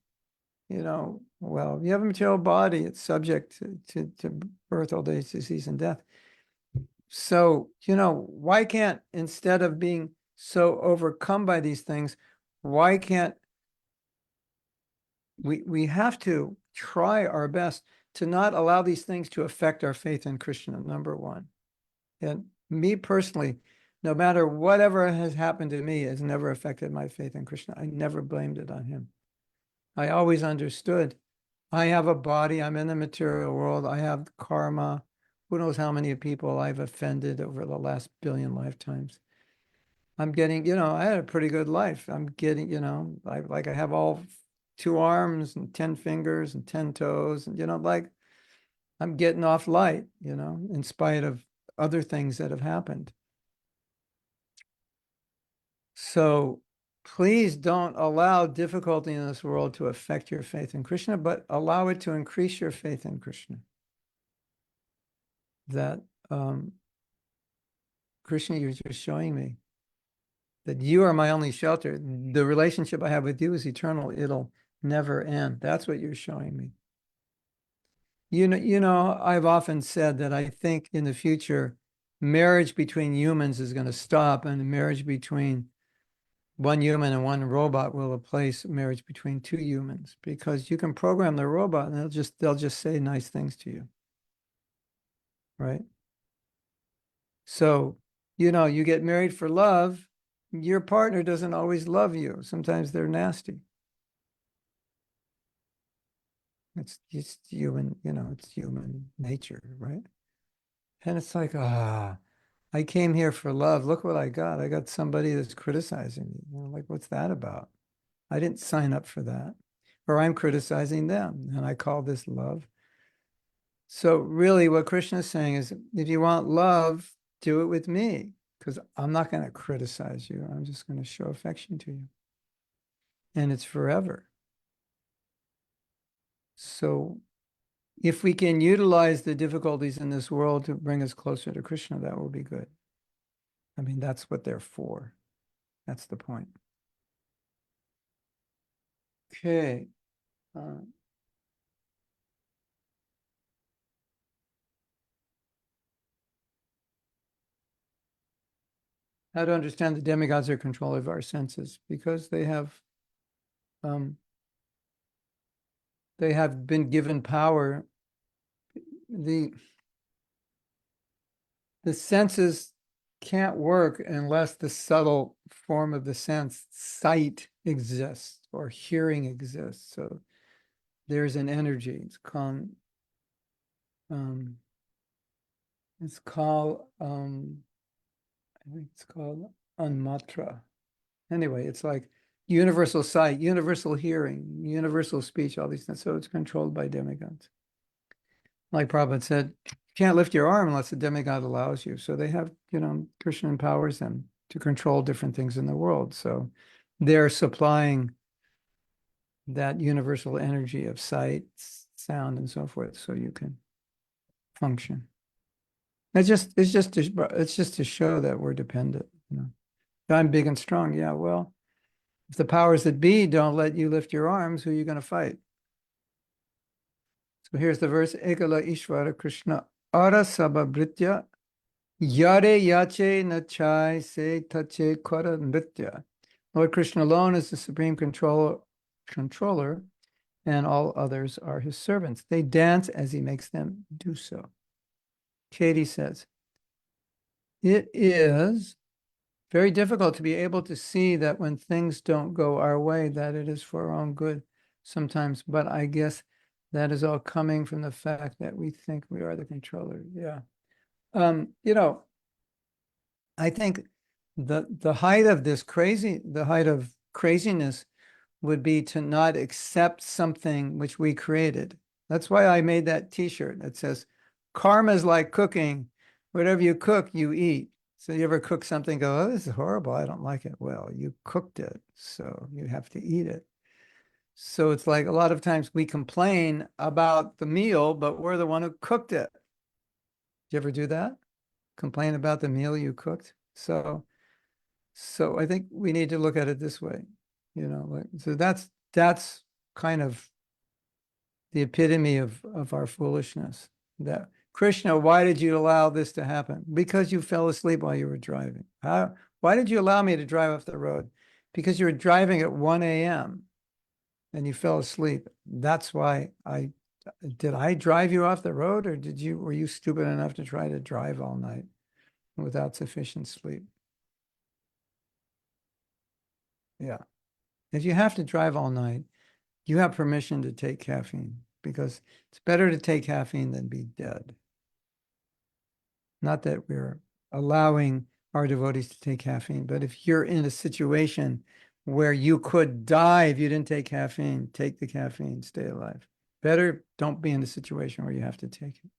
You know, well, you have a material body. It's subject to birth, old age, disease, and death. So, you know, why can't, instead of being so overcome by these things, why can't we have to try our best to not allow these things to affect our faith in Krishna, number one. And me personally, no matter whatever has happened to me, has never affected my faith in Krishna. I never blamed it on him. I always understood I have a body, I'm in the material world, I have karma. Who knows how many people I've offended over the last billion lifetimes. I'm getting, you know, I had a pretty good life. I'm getting, you know, I have all 2 arms and 10 fingers and 10 toes, and you know, like I'm getting off light, you know, in spite of other things that have happened. So please don't allow difficulty in this world to affect your faith in Krishna, but allow it to increase your faith in Krishna. That Krishna, you're just showing me that you are my only shelter. The relationship I have with you is eternal. It'll never end. That's what you're showing me. You know, I've often said that I think in the future, marriage between humans is going to stop, and the marriage between one human and one robot will replace marriage between 2 humans, because you can program the robot and they'll just say nice things to you. Right? So, you know, you get married for love, your partner doesn't always love you. Sometimes they're nasty. It's just human, you know, it's human nature, right? And it's like, I came here for love. Look what I got. I got somebody that's criticizing me. You know, like, what's that about? I didn't sign up for that. Or I'm criticizing them, and I call this love. So really what Krishna is saying is, if you want love, do it with me, because I'm not going to criticize you. I'm just going to show affection to you. And it's forever. So if we can utilize the difficulties in this world to bring us closer to Krishna, that will be good. I mean, that's what they're for. That's the point. Okay. How to understand the demigods are control of our senses, because um, they have been given power. The senses can't work unless the subtle form of the sense, sight, exists or hearing exists. So there's an energy. Um, it's called I think it's called unmatra. Anyway, it's like universal sight, universal hearing, universal speech, all these things. So it's controlled by demigods. Like Prabhupada said, you can't lift your arm unless the demigod allows you. So they have, you know, Krishna empowers them to control different things in the world. So they're supplying that universal energy of sight, sound, and so forth, so you can function. It's just to show that we're dependent. I'm big and strong. Yeah, well, if the powers that be don't let you lift your arms, who are you going to fight? So here's the verse: Ekala Ishvara Krishna Ara Sabhabritya Yare Yache Nachai Se Tache Kara Nritya. Lord Krishna alone is the supreme controller, and all others are his servants. They dance as he makes them do so. Katie says, it is very difficult to be able to see that when things don't go our way, that it is for our own good sometimes. But I guess that is all coming from the fact that we think we are the controller. Yeah. I think the height of craziness would be to not accept something which we created. That's why I made that t-shirt that says, karma is like cooking. Whatever you cook, you eat. So you ever cook something, go, oh, this is horrible, I don't like it. Well, you cooked it, so you have to eat it. So it's like a lot of times we complain about the meal, but we're the one who cooked it. Did you ever do that? Complain about the meal you cooked? So I think we need to look at it this way, so that's kind of the epitome of our foolishness. That Krishna, why did you allow this to happen? Because you fell asleep while you were driving. Why did you allow me to drive off the road? Because you were driving at 1 a.m. and you fell asleep. That's why did I drive you off the road, or were you stupid enough to try to drive all night without sufficient sleep? Yeah. If you have to drive all night, you have permission to take caffeine, because it's better to take caffeine than be dead. Not that we're allowing our devotees to take caffeine, but if you're in a situation where you could die if you didn't take caffeine, take the caffeine, stay alive. Better don't be in a situation where you have to take it.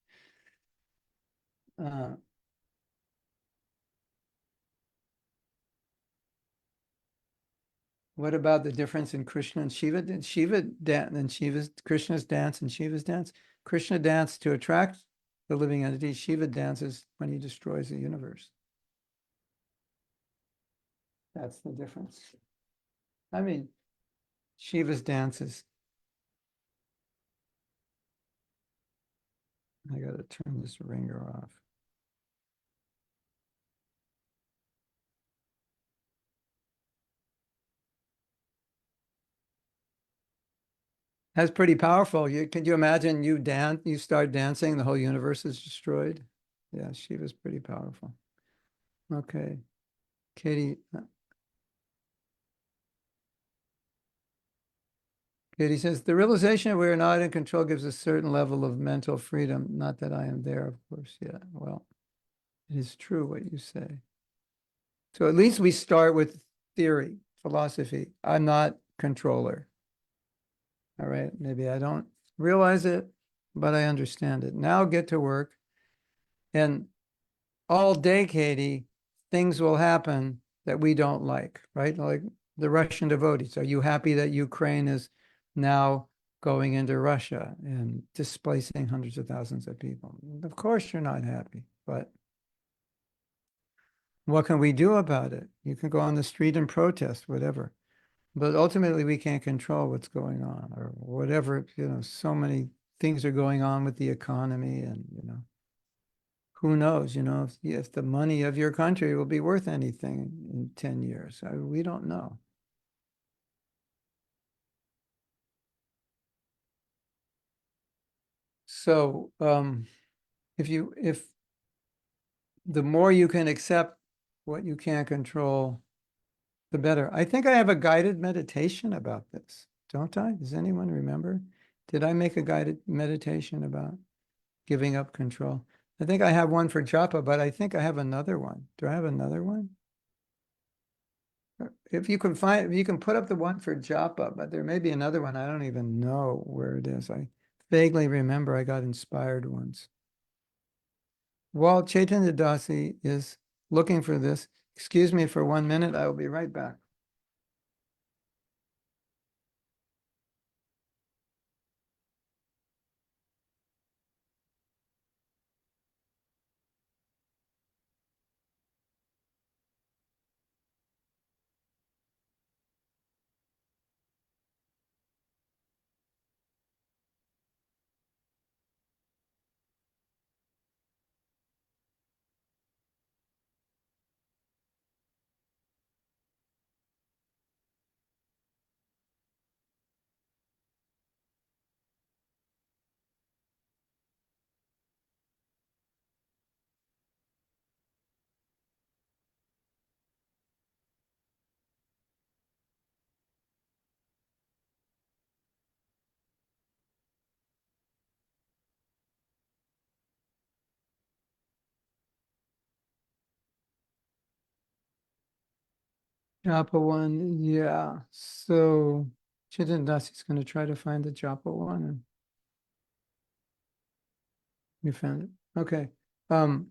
What about the difference in Krishna and Shiva? Did Shiva dance and Krishna's dance and Shiva's dance? Krishna danced to attract the living entity. Shiva dances when he destroys the universe. That's the difference. I mean, Shiva's dances. I got to turn this ringer off. That's pretty powerful. Can you imagine you start dancing, the whole universe is destroyed? Yeah, Shiva's pretty powerful. Okay. Katie says, the realization that we are not in control gives a certain level of mental freedom. Not that I am there, of course. Yeah, well, it is true what you say. So at least we start with theory, philosophy. I'm not controller. All right, maybe I don't realize it, but I understand it. Now get to work. And all day, Katie, things will happen that we don't like, right? Like the Russian devotees. Are you happy that Ukraine is now going into Russia and displacing hundreds of thousands of people? Of course you're not happy, but what can we do about it? You can go on the street and protest, whatever. But ultimately, we can't control what's going on or whatever, so many things are going on with the economy and, who knows, if the money of your country will be worth anything in 10 years. We don't know. So if the more you can accept what you can't control, the better. I think I have a guided meditation about this, don't I? Does anyone remember? Did I make a guided meditation about giving up control? I think I have one for japa, but I think I have another one. Do I have another one? If you can put up the one for japa, but there may be another one. I don't even know where it is. I vaguely remember I got inspired once. While Chaitanya Dasi is looking for this, excuse me for 1 minute. I will be right back. Japa one, yeah. So Chitandasi's going to try to find the Japa one, and you found it. Okay. Um,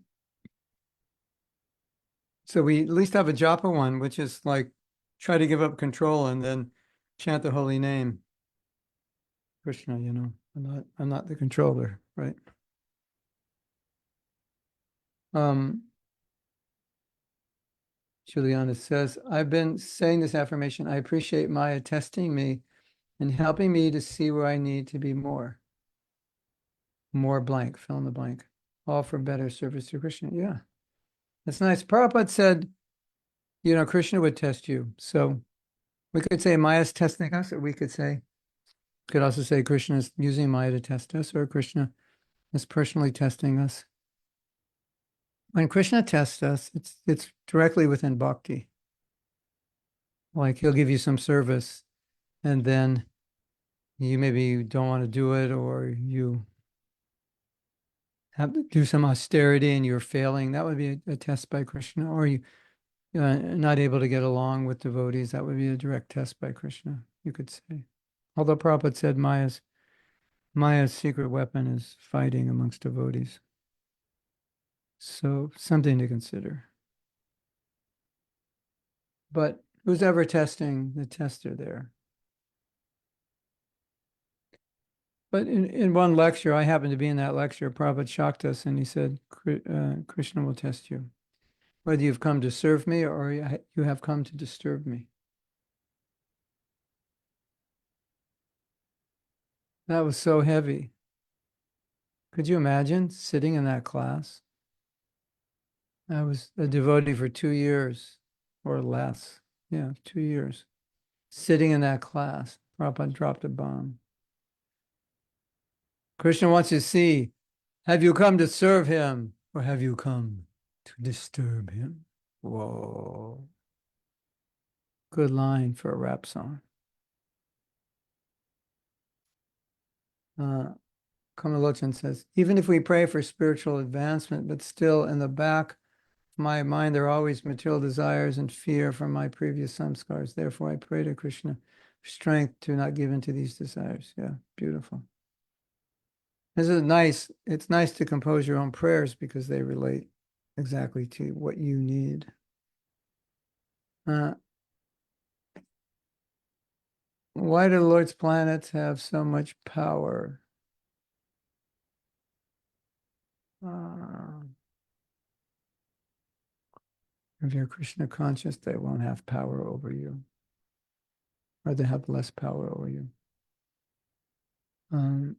so we at least have a Japa one, which is like try to give up control and then chant the holy name. Krishna, I'm not the controller, right? Um, Juliana says, I've been saying this affirmation. I appreciate Maya testing me and helping me to see where I need to be more blank, fill in the blank, all for better service to Krishna. Yeah, that's nice. Prabhupada said, Krishna would test you. So we could say Maya's testing us, or we could also say Krishna is using Maya to test us, or Krishna is personally testing us. When Krishna tests us, it's directly within bhakti. Like he'll give you some service, and then you maybe don't want to do it, or you have to do some austerity and you're failing. That would be a test by Krishna, or you're not able to get along with devotees. That would be a direct test by Krishna, you could say. Although Prabhupada said Maya's secret weapon is fighting amongst devotees. So something to consider. But who's ever testing the tester there? But in one lecture, I happened to be in that lecture, Prabhupada shocked us and he said, Krishna will test you, whether you've come to serve me or you have come to disturb me. That was so heavy. Could you imagine sitting in that class? I was a devotee for 2 years or less. Yeah, 2 years. Sitting in that class. Prabhupada dropped a bomb. Krishna wants you to see, have you come to serve him or have you come to disturb him? Whoa. Good line for a rap song. Kamalochan says, even if we pray for spiritual advancement, but still in the back of my mind, there are always material desires and fear from my previous samskars. Therefore, I pray to Krishna for strength to not give in to these desires. Yeah, beautiful. This is nice. It's nice to compose your own prayers because they relate exactly to what you need. Why do the Lord's planets have so much power? If you're Krishna conscious, they won't have power over you, or they have less power over you. I'm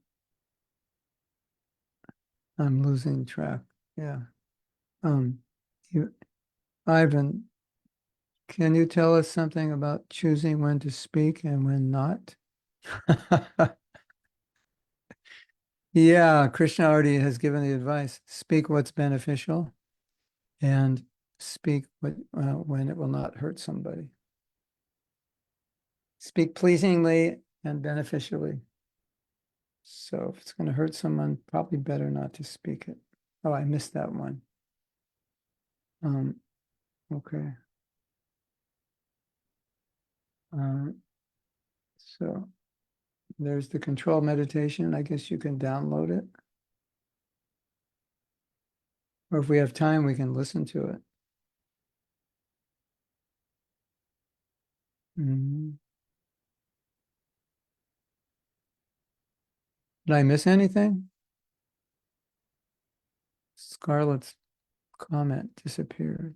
losing track. Yeah. You, Ivan, can you tell us something about choosing when to speak and when not? Yeah, Krishna already has given the advice. Speak what's beneficial and speak when it will not hurt somebody. Speak pleasingly and beneficially. So if it's going to hurt someone, probably better not to speak it. Oh, I missed that one. Okay. So there's the control meditation. I guess you can download it. Or if we have time, we can listen to it. Did I miss anything? Scarlett's comment disappeared.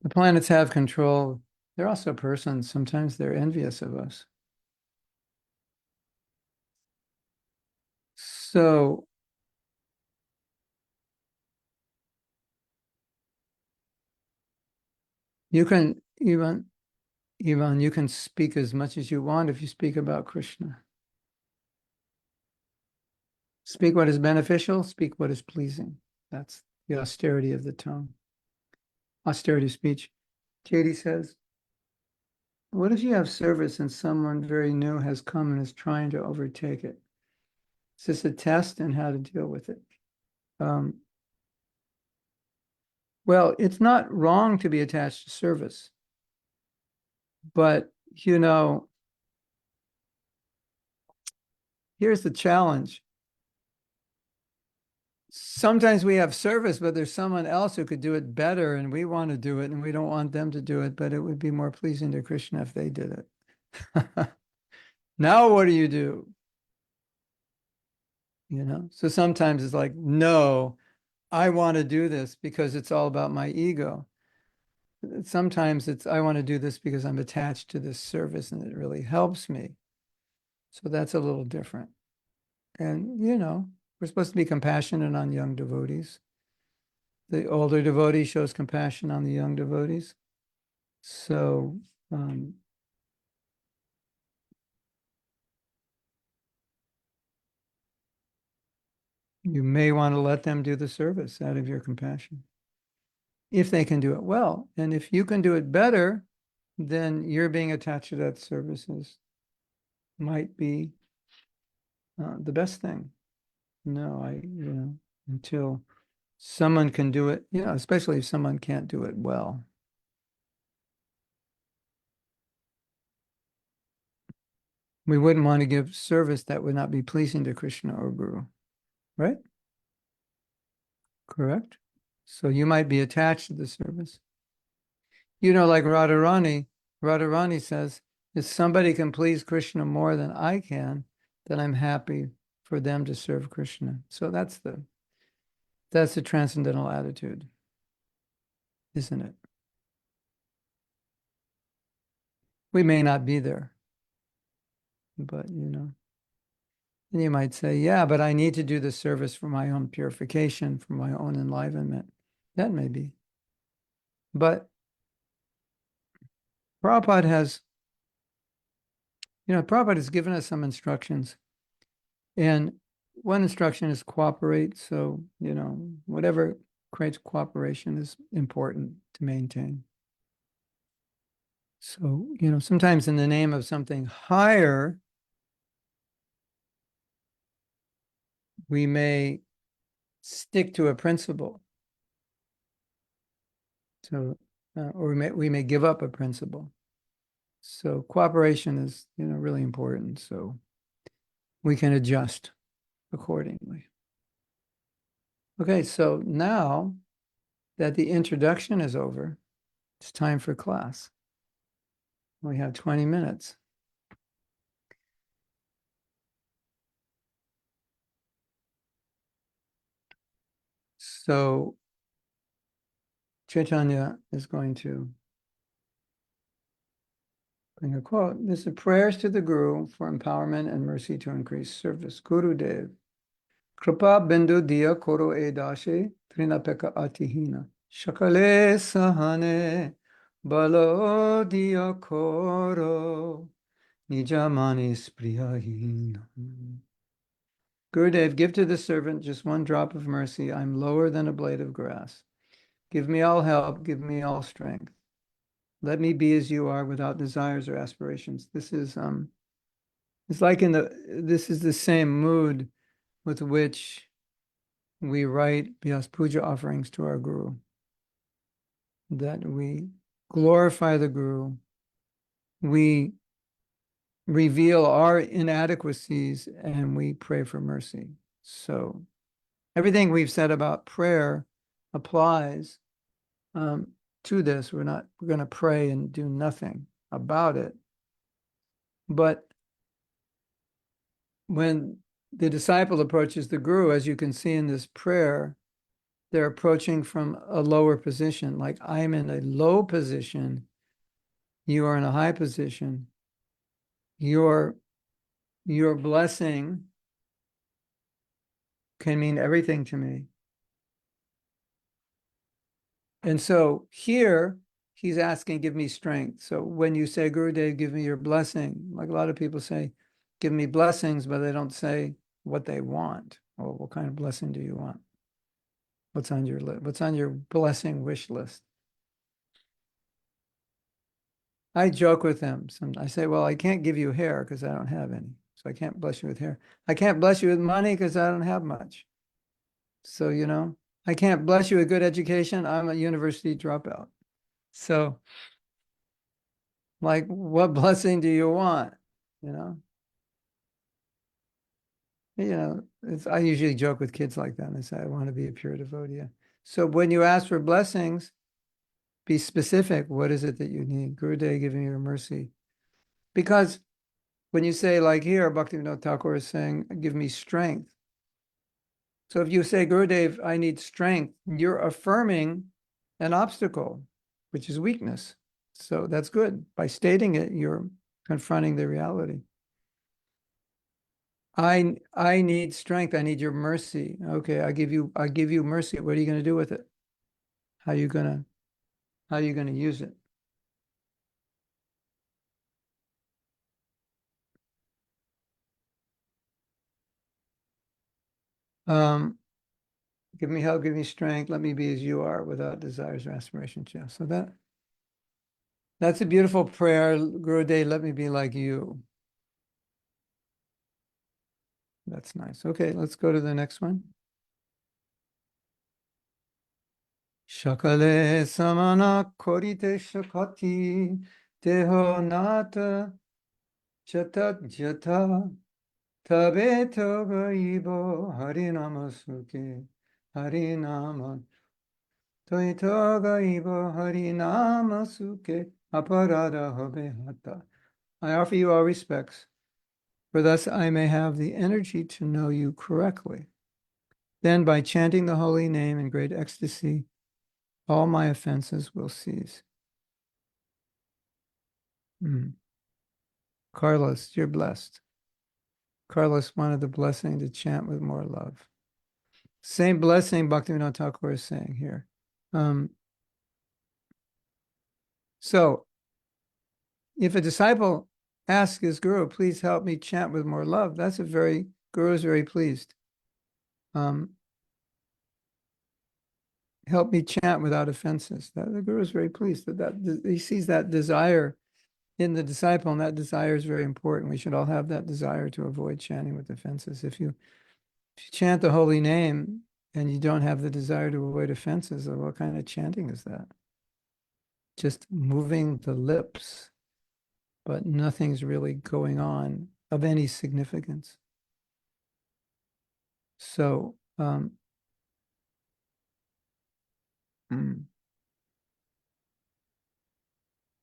The planets have control. They're also persons. Sometimes they're envious of us. So you can even you can speak as much as you want if you speak about Krishna. Speak what is beneficial, speak what is pleasing. That's the austerity of the tongue. Austerity of speech. Katie says, what if you have service and someone very new has come and is trying to overtake it? Is this a test and how to deal with it? Well, it's not wrong to be attached to service, but here's the challenge. Sometimes we have service, but there's someone else who could do it better, and we want to do it, and we don't want them to do it, but it would be more pleasing to Krishna if they did it. Now, what do you do? So sometimes it's like, no, I want to do this because it's all about my ego. Sometimes it's, I want to do this because I'm attached to this service and it really helps me. So that's a little different. And, we're supposed to be compassionate on young devotees. The older devotee shows compassion on the young devotees. So, you may want to let them do the service out of your compassion, if they can do it well. And if you can do it better, then you're being attached to that services might be the best thing. No, until someone can do it, especially if someone can't do it well. We wouldn't want to give service that would not be pleasing to Krishna or Guru, right? Correct? So you might be attached to the service. Like Radharani says, if somebody can please Krishna more than I can, then I'm happy for them to serve Krishna. So that's the transcendental attitude, isn't it? We may not be there, but and you might say, yeah, but I need to do the service for my own purification, for my own enlivenment. That may be. But Prabhupada has given us some instructions. And one instruction is cooperate. So, whatever creates cooperation is important to maintain. So, sometimes in the name of something higher, we may stick to a principle. So, or we may give up a principle. So cooperation is, really important. So we can adjust accordingly. Okay, so now that the introduction is over, it's time for class. We have 20 minutes. So Chaitanya is going to bring a quote. This is prayers to the Guru for empowerment and mercy to increase service. Guru Dev. Kripa bindu diya koro e dashe trinapeka atihina. Shakale sahane balo diya koro nijamani spriyahina. Gurudev, give to the servant just one drop of mercy. I'm lower than a blade of grass. Give me all help. Give me all strength. Let me be as you are without desires or aspirations. This is it's like this is the same mood with which we write Vyas Puja offerings to our Guru. That we glorify the Guru. We reveal our inadequacies and we pray for mercy. So everything we've said about prayer applies to this. We're going to pray and do nothing about it. But when the disciple approaches the Guru, as you can see in this prayer, they're approaching from a lower position. Like, I'm in a low position, you are in a high position. Your blessing can mean everything to me. And so here, he's asking, give me strength. So when you say, Gurudev, give me your blessing, like a lot of people say, give me blessings, but they don't say what they want. Or what kind of blessing do you want? What's on your list? What's on your blessing wish list? I joke with them. I say, well, I can't give you hair because I don't have any. So I can't bless you with hair. I can't bless you with money because I don't have much. So, I can't bless you with good education. I'm a university dropout. So, like, what blessing do you want? You know, I usually joke with kids like that. And I say, I want to be a pure devotee. So when you ask for blessings, be specific. What is it that you need? Gurudev giving you mercy. Because when you say, like here, Bhaktivinoda Thakur is saying, give me strength. So if you say, Gurudev, I need strength, you're affirming an obstacle, which is weakness. So that's good. By stating it, you're confronting the reality. I need strength. I need your mercy. Okay, I give you mercy. What are you going to do with it? How are you gonna use it? Um, give me help, give me strength. Let me be as you are without desires or aspirations. Yeah. So that's a beautiful prayer. Gurudev, let me be like you. That's nice. Okay, let's go to the next one. Shakale samana korite shakati deho nata chatat jata tabe toga ibo harinama suke harinama toi toga ibo harinama suke aparada hobe hata. I offer you all respects, for thus I may have the energy to know you correctly. Then by chanting the holy name in great ecstasy, all my offenses will cease. Carlos, you're blessed. Carlos wanted the blessing to chant with more love. Same blessing Bhaktivinoda Thakur is saying here. So if a disciple asks his guru, please help me chant with more love, guru is very pleased. Help me chant without offenses. The guru is very pleased that he sees that desire in the disciple, and that desire is very important. We should all have that desire to avoid chanting with offenses. If you chant the holy name and you don't have the desire to avoid offenses, what kind of chanting is that? Just moving the lips, but nothing's really going on of any significance. So,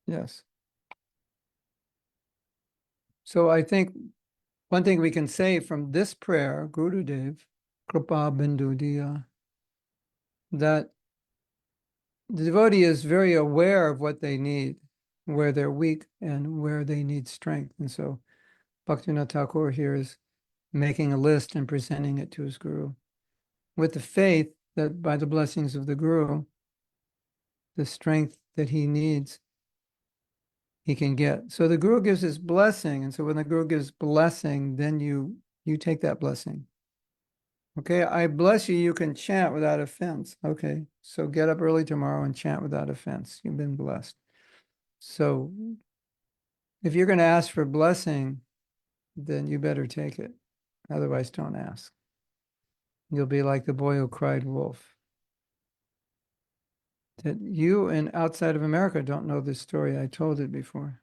yes. So I think one thing we can say from this prayer, Gurudev, Kripa Bindu Diya, that the devotee is very aware of what they need, where they're weak and where they need strength. And so Bhaktivinoda Thakur here is making a list and presenting it to his guru with the faith that by the blessings of the guru, the strength that he needs, he can get. So the guru gives his blessing. And so when the guru gives blessing, then you take that blessing. Okay, I bless you, you can chant without offense. Okay, so get up early tomorrow and chant without offense. You've been blessed. So if you're going to ask for blessing, then you better take it. Otherwise, don't ask. You'll be like the boy who cried wolf. That you and outside of America don't know this story. I told it before.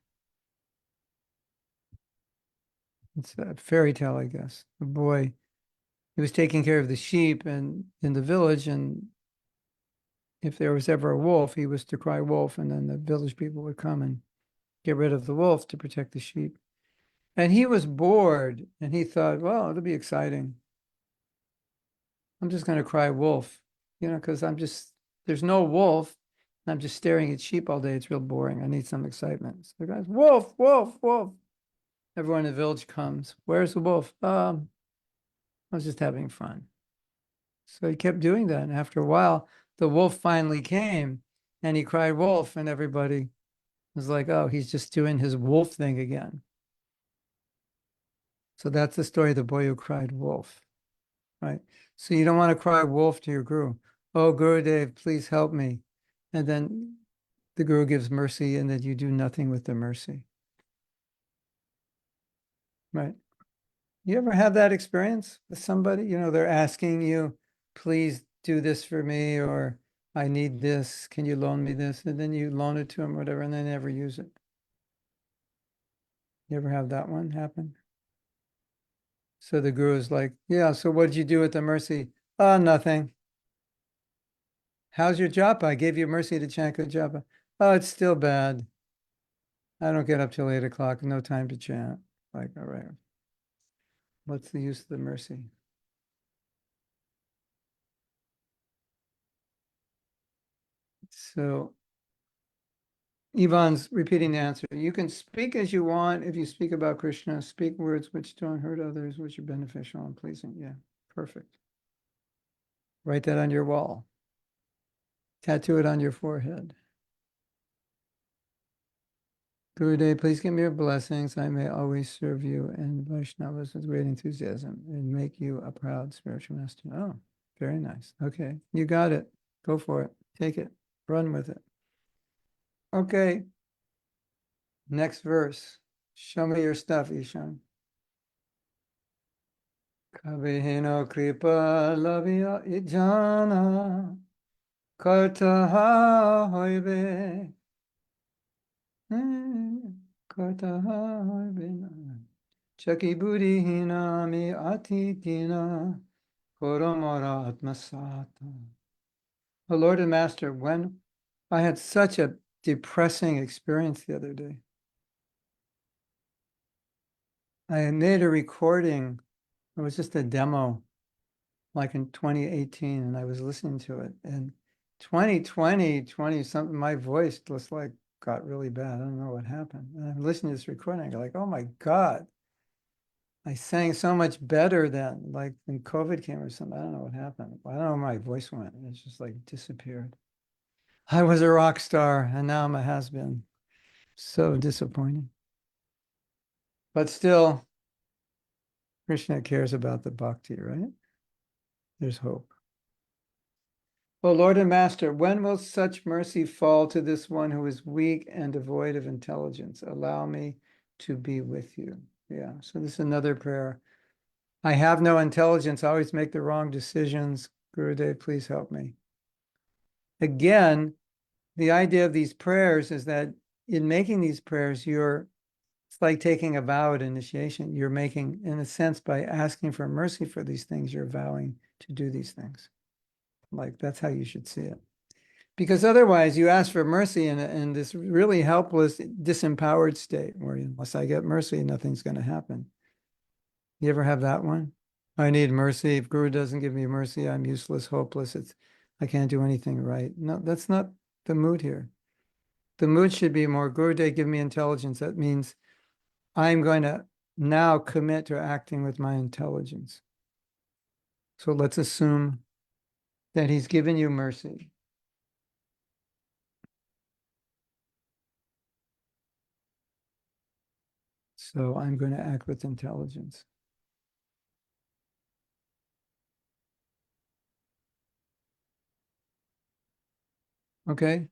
It's a fairy tale, I guess. The boy, he was taking care of the sheep and in the village, and if there was ever a wolf, he was to cry wolf, and then the village people would come and get rid of the wolf to protect the sheep. And he was bored, and he thought, well, it'll be exciting. I'm just going to cry wolf, because there's no wolf. And I'm just staring at sheep all day. It's real boring. I need some excitement. So the guy's, wolf, wolf, wolf. Everyone in the village comes. Where's the wolf? I was just having fun. So he kept doing that. And after a while, the wolf finally came and he cried wolf, and everybody was like, oh, he's just doing his wolf thing again. So that's the story of the boy who cried wolf, right? So you don't want to cry wolf to your guru. Oh, Gurudev, please help me. And then the guru gives mercy, and then you do nothing with the mercy. Right? You ever have that experience with somebody? They're asking you, please do this for me, or I need this, can you loan me this? And then you loan it to them, whatever, and they never use it. You ever have that one happen? So the guru is like, yeah, so what did you do with the mercy? Oh, nothing. How's your japa? I gave you mercy to chant good japa. Oh, it's still bad. I don't get up till 8 o'clock. No time to chant. Like, all right. What's the use of the mercy? So Yvonne's repeating the answer. You can speak as you want if you speak about Krishna. Speak words which don't hurt others, which are beneficial and pleasing. Yeah, perfect. Write that on your wall. Tattoo it on your forehead. Gurudev, please give me your blessings. I may always serve you and Vaishnavas with great enthusiasm and make you a proud spiritual master. Oh, very nice. Okay, you got it. Go for it. Take it. Run with it. Okay, next verse. Show me your stuff, Ishan. Kabihino kripa lavia ijana kartaha hoibe kartaha hoibe chaki buddhi hinami atitina koramara atmasata. Oh, Lord and Master, when I had such a depressing experience the other day, I made a recording. It was just a demo, like in 2018, and I was listening to it. And 20 something, my voice just like got really bad. I don't know what happened. And I'm listening to this recording, I go like, oh my God, I sang so much better then, like when COVID came or something. I don't know what happened. I don't know where my voice went. It's just like disappeared. I was a rock star, and now I'm a has-been. So disappointing. But still, Krishna cares about the bhakti, right? There's hope. O Lord and Master, when will such mercy fall to this one who is weak and devoid of intelligence? Allow me to be with you. Yeah, so this is another prayer. I have no intelligence. I always make the wrong decisions. Gurudev, please help me. Again, the idea of these prayers is that in making these prayers, it's like taking a vow at initiation. You're making, in a sense, by asking for mercy for these things, you're vowing to do these things. Like, that's how you should see it. Because otherwise, you ask for mercy in this really helpless, disempowered state where unless I get mercy, nothing's going to happen. You ever have that one? I need mercy. If Guru doesn't give me mercy, I'm useless, hopeless. I can't do anything right. No, that's not the mood here. The mood should be more, Gurudev, give me intelligence. That means I'm going to now commit to acting with my intelligence. So let's assume that he's given you mercy. So I'm going to act with intelligence. Okay.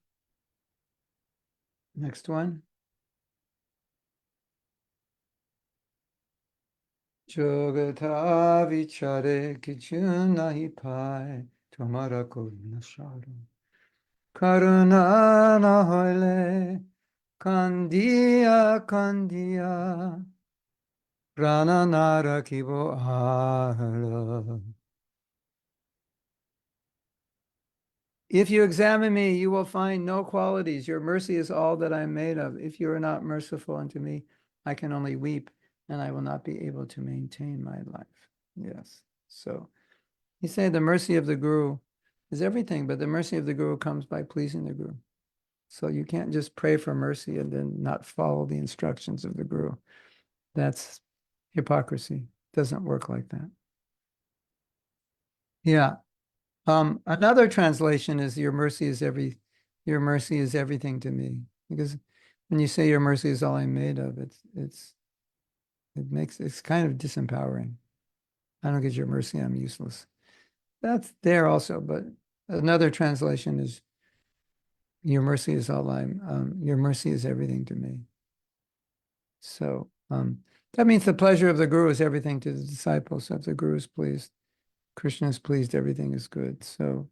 Next one. Jogata vichare kichu nahi pai tomara karuna sharu. Karuna na hoile kandiya kandiya prana nara kibo ahara. If you examine me, you will find no qualities. Your mercy is all that I am made of. If you are not merciful unto me, I can only weep, and I will not be able to maintain my life. Yes. So he's saying the mercy of the Guru is everything, but the mercy of the Guru comes by pleasing the Guru. So you can't just pray for mercy and then not follow the instructions of the Guru. That's hypocrisy. It doesn't work like that. Yeah. Another translation is your mercy is everything to me. Because when you say your mercy is all I'm made of, it's kind of disempowering. I don't get your mercy, I'm useless. That's there also, but another translation is your mercy is your mercy is everything to me. So that means the pleasure of the Guru is everything to the disciples. So if the Guru is pleased, Krishna is pleased, everything is good. So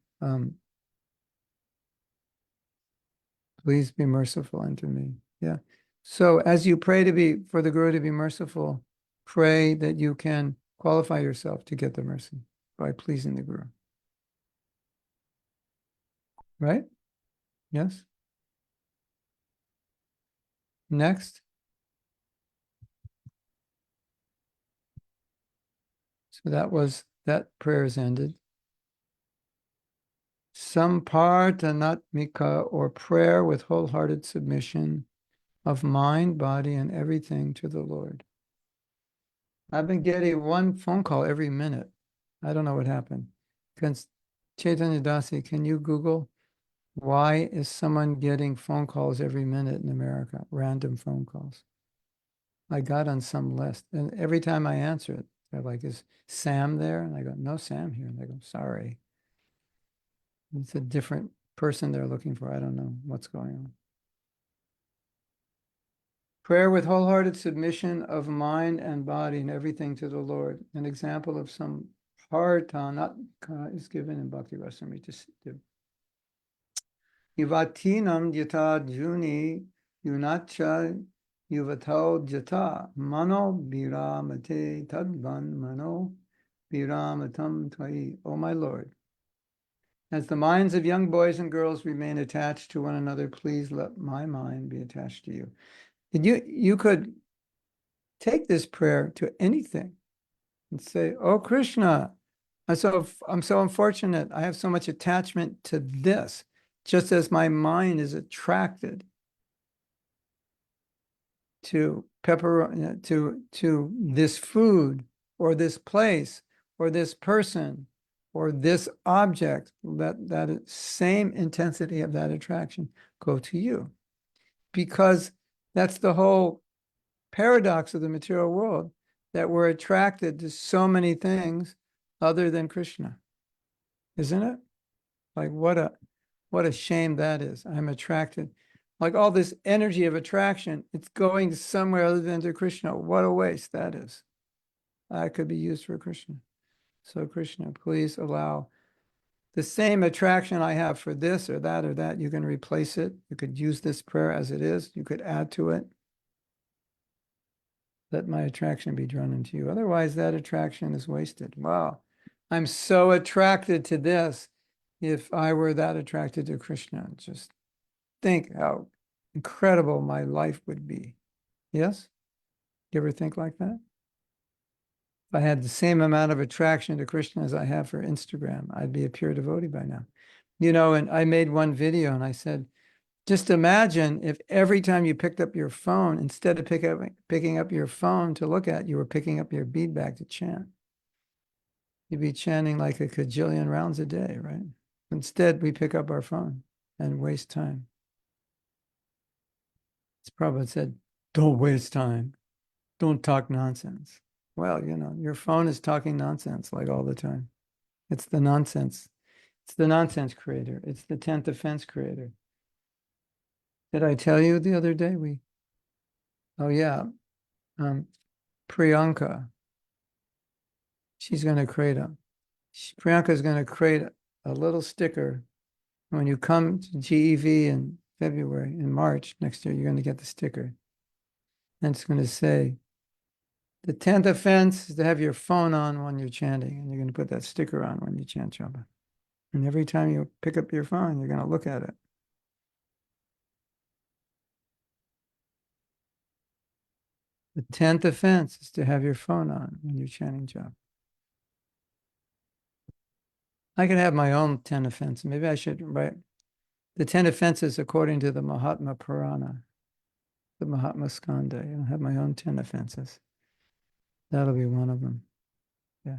please be merciful unto me. Yeah. So as you pray for the Guru to be merciful, pray that you can qualify yourself to get the mercy by pleasing the Guru. Right? Yes. Next. So that prayer is ended. Sampartanatmika, or prayer with wholehearted submission of mind, body, and everything to the Lord. I've been getting one phone call every minute. I don't know what happened. Chaitanya Dasi, can you Google why is someone getting phone calls every minute in America? Random phone calls. I got on some list, and every time I answer it, they're like, "Is Sam there?" And I go, "No Sam here." And they go, "Sorry." It's a different person they're looking for. I don't know what's going on. Prayer with wholehearted submission of mind and body and everything to the Lord. An example of some not is given in Bhakti Rasamrita Siddhu. Yuvatinam yata juni yunacha yuvatau jata mano biramate tadvan mano biramatam tvai. O my Lord, as the minds of young boys and girls remain attached to one another, please let my mind be attached to you. And you could take this prayer to anything and say, "Oh Krishna, I'm so unfortunate. I have so much attachment to this, just as my mind is attracted to to this food or this place or this person or this object. That same intensity of that attraction go to you, because that's the whole paradox of the material world, that we're attracted to so many things other than Krishna, isn't it? Like what a shame that is. I'm attracted, like all this energy of attraction, it's going somewhere other than to Krishna. What a waste that is. That could be used for Krishna. So Krishna, please allow the same attraction I have for this or that, you can replace it. You could use this prayer as it is. You could add to it. Let my attraction be drawn into you. Otherwise, that attraction is wasted. Wow, I'm so attracted to this. If I were that attracted to Krishna, just think how incredible my life would be. Yes? You ever think like that? If I had the same amount of attraction to Krishna as I have for Instagram, I'd be a pure devotee by now. And I made one video and I said, just imagine if every time you picked up your phone, instead of picking up your phone to look at, you were picking up your bead bag to chant. You'd be chanting like a cajillion rounds a day, right? Instead, we pick up our phone and waste time. Prabhupada said, don't waste time. Don't talk nonsense. Well, your phone is talking nonsense like all the time. It's the nonsense. It's the nonsense creator. It's the 10th offense creator. Did I tell you the other day Priyanka, Priyanka is going to create a little sticker. When you come to GEV in March next year, you're going to get the sticker. And it's going to say, the 10th offense is to have your phone on when you're chanting, and you're going to put that sticker on when you chant japa. And every time you pick up your phone, you're going to look at it. The 10th offense is to have your phone on when you're chanting japa. I could have my own 10 offenses. Maybe I should write the 10 offenses according to the Mahatma Purana, the Mahatma Skanda. I'll have my own 10 offenses. That'll be one of them. Yeah.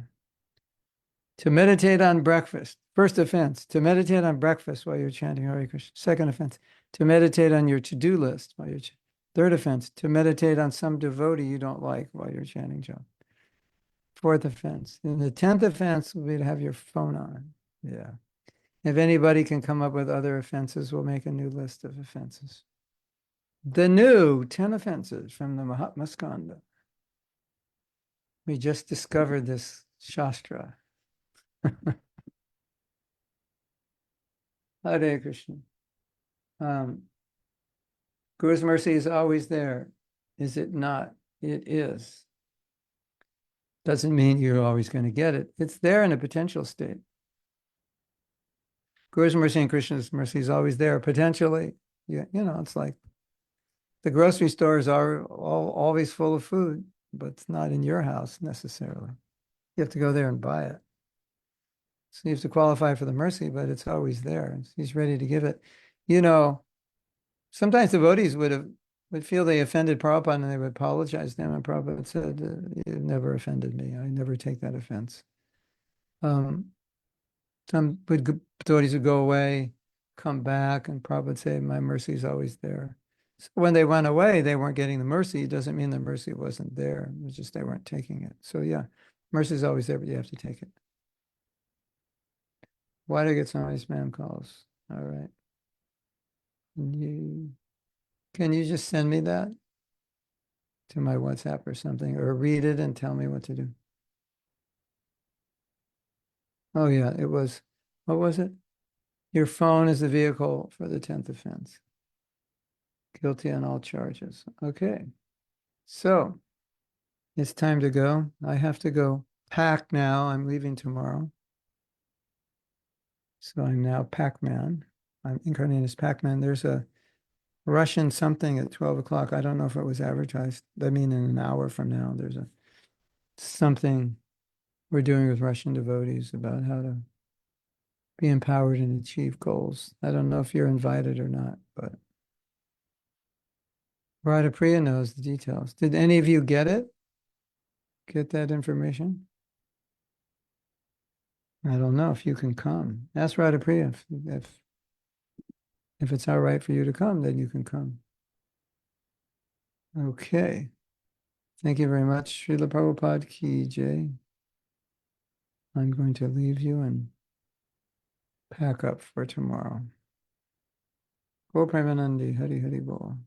To meditate on breakfast. First offense, to meditate on breakfast while you're chanting Hare Krishna. Second offense, to meditate on your to-do list while you're chanting. Third offense, to meditate on some devotee you don't like while you're chanting japa. Fourth offense. And the 10th offense will be to have your phone on. Yeah. If anybody can come up with other offenses, we'll make a new list of offenses. The new 10 offenses from the Mahatma Skanda. We just discovered this Shastra. Hare Krishna. Guru's mercy is always there. Is it not? It is. Doesn't mean you're always going to get it. It's there in a potential state. Guru's mercy and Krishna's mercy is always there, potentially. Yeah, it's like the grocery stores are always full of food, but it's not in your house necessarily. You have to go there and buy it. So you have to qualify for the mercy, but it's always there. He's ready to give it. Sometimes devotees would feel they offended Prabhupada and they would apologize to him. And Prabhupada said, "You've never offended me. I never take that offense." Some devotees would go away, come back, and Prabhupada would say, "My mercy is always there." So when they went away, they weren't getting the mercy. It doesn't mean the mercy wasn't there. It was just they weren't taking it. So yeah, mercy is always there, but you have to take it. Why do I get so many spam calls? All right. Can you just send me that to my WhatsApp or something, or read it and tell me what to do? Oh yeah, what was it? Your phone is the vehicle for the 10th offense. Guilty on all charges. Okay. So it's time to go. I have to go pack now. I'm leaving tomorrow. So I'm now Pac-Man. I'm incarnated as Pac-Man. There's a Russian something at 12 o'clock. I don't know if it was advertised. I mean, in an hour from now, there's something we're doing with Russian devotees about how to be empowered and achieve goals. I don't know if you're invited or not, but Radha Priya knows the details. Did any of you get it? Get that information? I don't know if you can come. Ask Radha Priya if it's all right for you to come, then you can come. Okay. Thank you very much. Srila Prabhupada Ki Jai. I'm going to leave you and pack up for tomorrow. Go Premanandi, Hari Hari Bol.